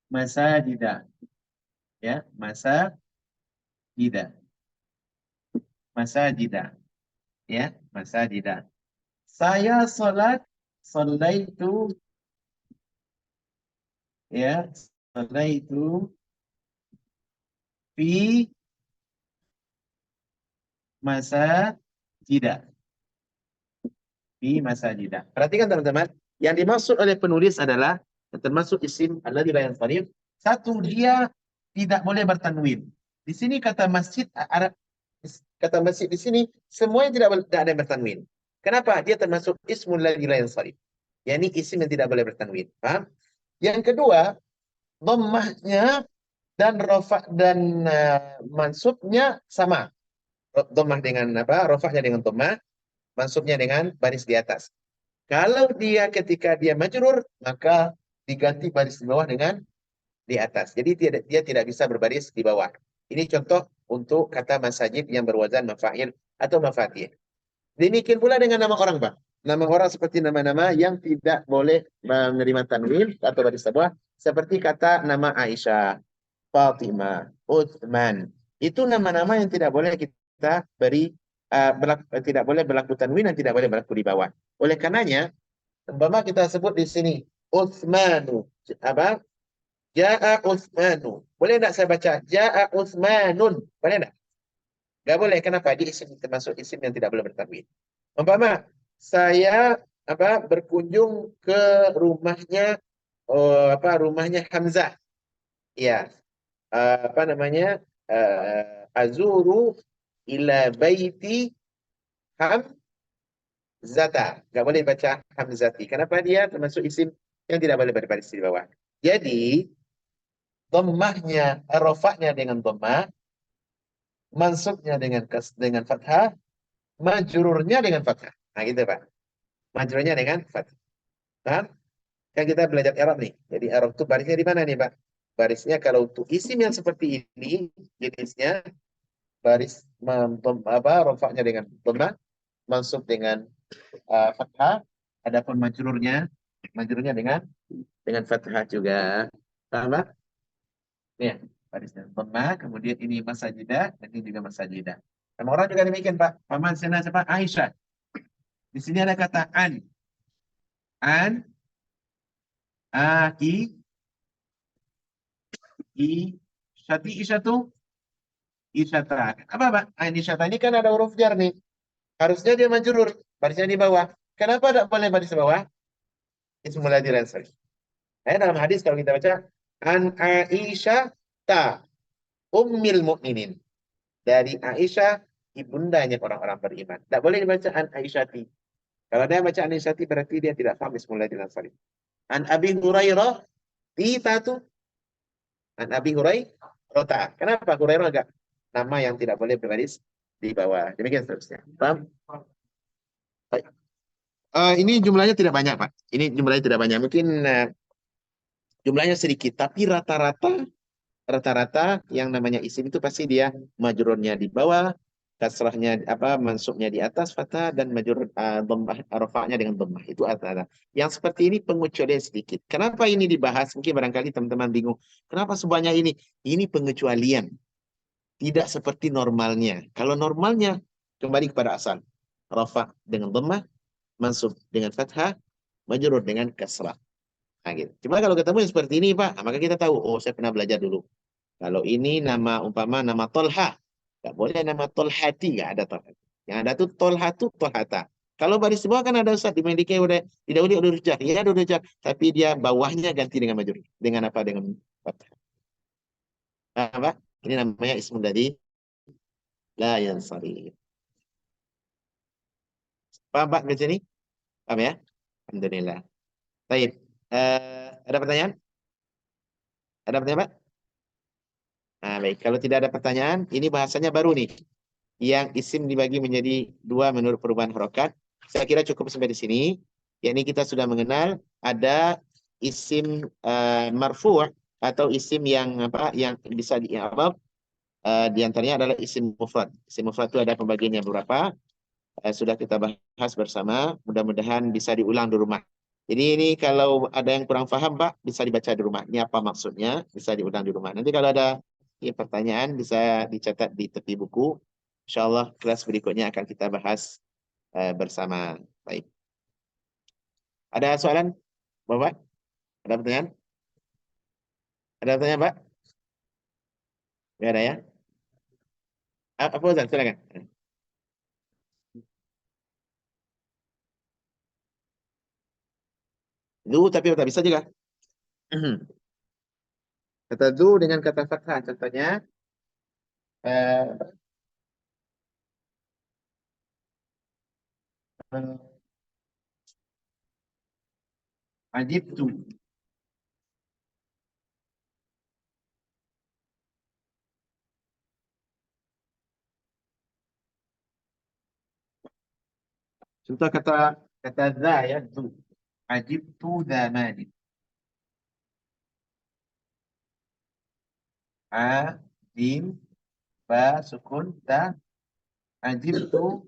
masajida. Ya, masajida. Masajida. Ya, masajida. Saya salat, sallaitu, ya, sallaitu fi masajida. Fi masajida. Perhatikan teman-teman, yang dimaksud oleh penulis adalah termasuk isim alladzi la yansharif. Satu, dia tidak boleh bertanwin. Di sini kata masjid, kata masjid di sini semuanya tidak ada yang bertanwin. Kenapa? Dia termasuk ismul ladzi la yansharif. Yani isim yang tidak boleh bertanwin. Paham? Yang kedua, dhammahnya dan rafa dan mansubnya sama. Dhammah dengan apa? Rafa'nya dengan dhammah, mansubnya dengan baris di atas. Kalau dia ketika dia majrur, maka diganti baris di bawah dengan di atas. Jadi dia tidak bisa berbaris di bawah. Ini contoh untuk kata masajid yang berwazan mafa'il atau mafatih. Demikian pula dengan nama orang, Pak. Nama orang seperti nama-nama yang tidak boleh menerima tanwin atau baris di bawah. Seperti kata nama Aisyah, Fatimah, Uthman. Itu nama-nama yang tidak boleh kita beri tidak boleh berlaku tanwin dan tidak boleh berlaku di bawah. Oleh karenanya, umpama kita sebut di sini Uthmanu, apa? Ja'a Uthmanu. Boleh enggak saya baca Ja'a Uthmanun? Boleh enggak? Enggak boleh. Kenapa? Dia isim termasuk isim yang tidak boleh bertanwin. Umpama saya berkunjung ke rumahnya rumahnya Hamzah. Ya. Apa namanya? Azuru ila baiti Hamzata. Nggak boleh baca Hamzati. Kenapa? Dia termasuk isim yang tidak boleh berbaris di bawah. Jadi, dhammahnya, rofaknya dengan dhammah, mansubnya dengan fathah, majrurnya dengan fathah. Nah, gitu, Pak. Majrurnya dengan fathah. Paham? Kan kita belajar Arab nih. Jadi Arab itu barisnya di mana nih, Pak? Barisnya kalau untuk isim yang seperti ini, jenisnya baris rofaknya dengan dhammah, mansub dengan fathah, adapun majrurnya dengan fathah juga. Paham, Pak? Ya, barisnya dhammah, kemudian ini masajidah, dan ini juga masajidah. Sama orang juga demikian, Pak. Paman sana siapa? Aisyah. Di sini ada kata an. An, a, i, syati, isyatu, isyata. Apa, Pak? Ini isyata ini kan ada huruf jar nih. Harusnya dia majrur, barisnya di bawah. Kenapa tidak boleh baris di bawah? Ismul ladzi la yansharif. Dalam hadis kalau kita baca an Aisyah ta ummil mukminin, dari Aisyah ibundanya orang-orang beriman. Tidak boleh dibaca an Aisyati. Kalau dia baca an Aisyati berarti dia tidak paham ismul ladzi la yansharif. An Abi Hurairah titatu, an Abi Hurairah. Kenapa Hurairah agak nama yang tidak boleh berbaris di bawah. Demikian seterusnya. Paham? Baik. Ini jumlahnya tidak banyak, Pak. Ini jumlahnya tidak banyak. Mungkin jumlahnya sedikit, tapi rata-rata yang namanya isim itu pasti dia majrurnya di bawah, kasrahnya mansubnya di atas fathah, dan majrur rafa'nya dengan dhammah. Itu rata-rata. Yang seperti ini pengecualian sedikit. Kenapa ini dibahas? Mungkin barangkali teman-teman bingung. Kenapa sebanyak ini? Ini pengecualian. Tidak seperti normalnya. Kalau normalnya kembali kepada asal. Rafa' dengan dhammah, mansub dengan fathah, majrur dengan kasrah. Nah, gitu. Cuma kalau ketemu yang seperti ini, Pak, maka kita tahu, oh saya pernah belajar dulu. Kalau ini umpama nama Tolha, nggak boleh nama Tolhati, nggak ada Tolhati. Yang ada tuh Tolhatu, Tolhata. Kalau baris bawah kan ada Ustaz, dimiliki udah didahului udah rujak, ya ada rujak, tapi dia bawahnya ganti dengan majrur. Dengan apa? Dengan fathah. Apa? Ini namanya ismul ladzi La yansarif. Paham Pak macam ni? Paham ya? Alhamdulillah. Baik. Ada pertanyaan? Ada pertanyaan Pak? Nah, baik. Kalau tidak ada pertanyaan, ini bahasanya baru nih. Yang isim dibagi menjadi dua menurut perubahan harokat. Saya kira cukup sampai di sini. Yakni kita sudah mengenal ada isim marfu' atau isim yang apa yang bisa di antaranya adalah isim mufrad. Isim mufrad itu ada pembagiannya beberapa. Sudah kita bahas bersama. Mudah-mudahan bisa diulang di rumah. Jadi ini kalau ada yang kurang paham, Pak, bisa dibaca di rumah. Ini apa maksudnya? Bisa diulang di rumah. Nanti kalau ada pertanyaan bisa dicatat di tepi buku. Insya Allah kelas berikutnya akan kita bahas bersama. Baik. Ada soalan, Bapak? Ada pertanyaan? Ada pertanyaan, Pak? Tidak ada ya? Apa Ustaz? Silakan. Lu tapi tak bisa juga. Kata du dengan kata fathah. Contohnya, eh, ajibtu. Contoh kata za ya, du. Ajibtu za mali. A, jim, ba, sukun, ta. Ajibtu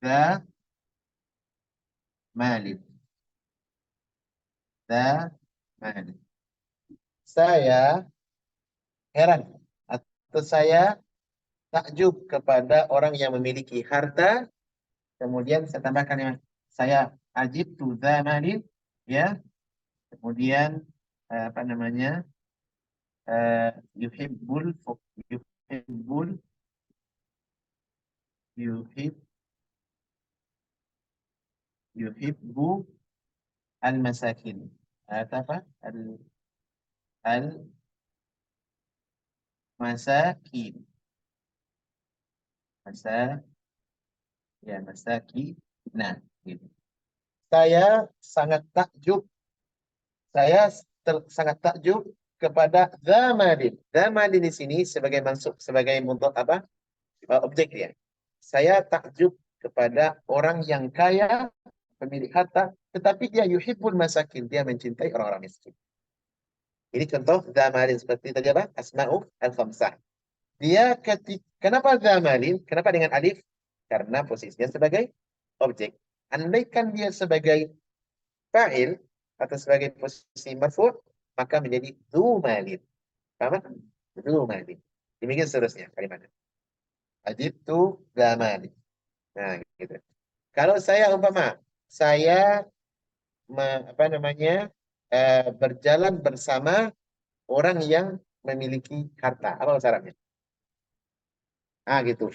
za mali. Za mali. Saya heran atau saya takjub kepada orang yang memiliki harta. Kemudian saya tambahkan yang saya ajib tu zamalin, ya. Kemudian apa namanya, yuhibbul yuhibbul yuhib yuhibbu al masakin. Apa? Al masakin. Masa ya masakin. Nah, gitu. Saya sangat takjub. Saya sangat takjub kepada zamalin. Zamalin di sini sebagai mansub, sebagai mudhaf apa? Objek dia. Saya takjub kepada orang yang kaya, pemilik harta, tetapi dia yuhibbul masakin, dia mencintai orang-orang miskin. Ini contoh zamalin seperti tadi apa? Asma'u al-khamsah. Kenapa zamalin? Kenapa dengan alif? Karena posisinya sebagai objek. Andaikan dia sebagai fa'il atau sebagai posisi marfu', maka menjadi dzu malin. Paham? Dzu malin. Demikian seterusnya kalimatnya. Ajibtu zamalin. Nah, gitu. Kalau saya umpama saya apa namanya berjalan bersama orang yang memiliki harta, apa syaratnya? Ah, gitu.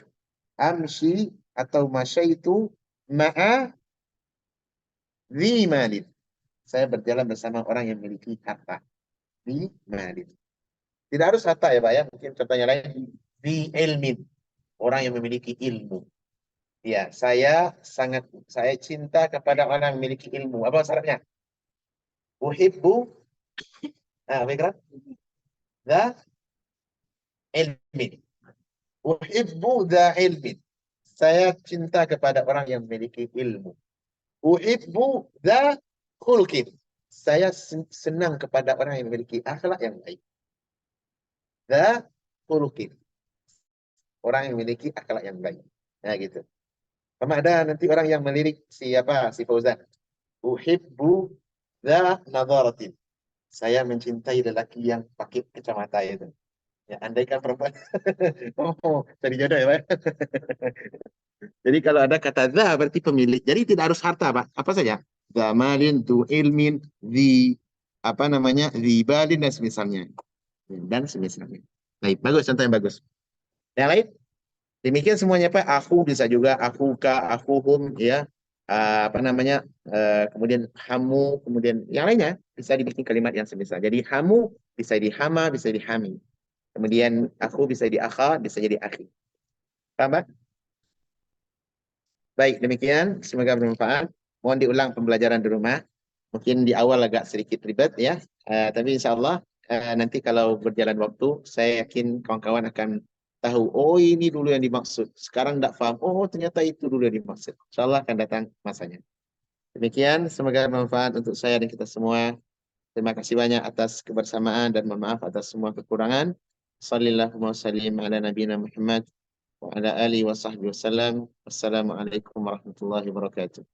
Amshi atau masya itu ma'a zi malin. Saya berjalan bersama orang yang memiliki harta. Zi malin. Tidak harus harta ya, Pak ya. Mungkin contohnya lain. Zi ilmin. Orang yang memiliki ilmu. Ya, saya cinta kepada orang yang memiliki ilmu. Apa syaratnya? Uhibbu, baiklah. Za ilmin. Uhibbu za ilmin. Saya cinta kepada orang yang memiliki ilmu. Uhibbu za khulqin. Saya senang kepada orang yang memiliki akhlak yang baik. Za khulqin. Orang yang memiliki akhlak yang baik. Nah, gitu. Sama ada nanti orang yang melirik siapa? Si Fauzan. Uhibbu za nadharatin. Saya mencintai lelaki yang pakai kacamata itu. Ya, andaikan perempuan. Oh, jadi jodoh ya, Pak. Jadi kalau ada kata za berarti pemilik. Jadi tidak harus harta, Pak. Apa saja? Zamalin, tu ilmin, di apa namanya? Balin dan semisalnya. Dan semisalnya. Baik, bagus contoh yang bagus. Yang lain? Demikian semuanya, Pak. Aku bisa juga akuka, akuhum ya. Apa namanya? Kemudian hamu, kemudian yang lainnya bisa dibikin kalimat yang semisal. Jadi hamu bisa di hama, bisa di hami. Kemudian aku bisa di akha, bisa jadi akhi. Paham, Pak? Baik, demikian. Semoga bermanfaat. Mohon diulang pembelajaran di rumah. Mungkin di awal agak sedikit ribet ya. Tapi insya Allah nanti kalau berjalan waktu, saya yakin kawan-kawan akan tahu, oh ini dulu yang dimaksud. Sekarang tidak paham, oh ternyata itu dulu yang dimaksud. Insya Allah akan datang masanya. Demikian, semoga bermanfaat untuk saya dan kita semua. Terima kasih banyak atas kebersamaan dan mohon maaf atas semua kekurangan. Sallallahu wasallim ala nabiyina Muhammad wa ala alihi wa sahbihi wasallam. Wassalamualaikum warahmatullahi wabarakatuh.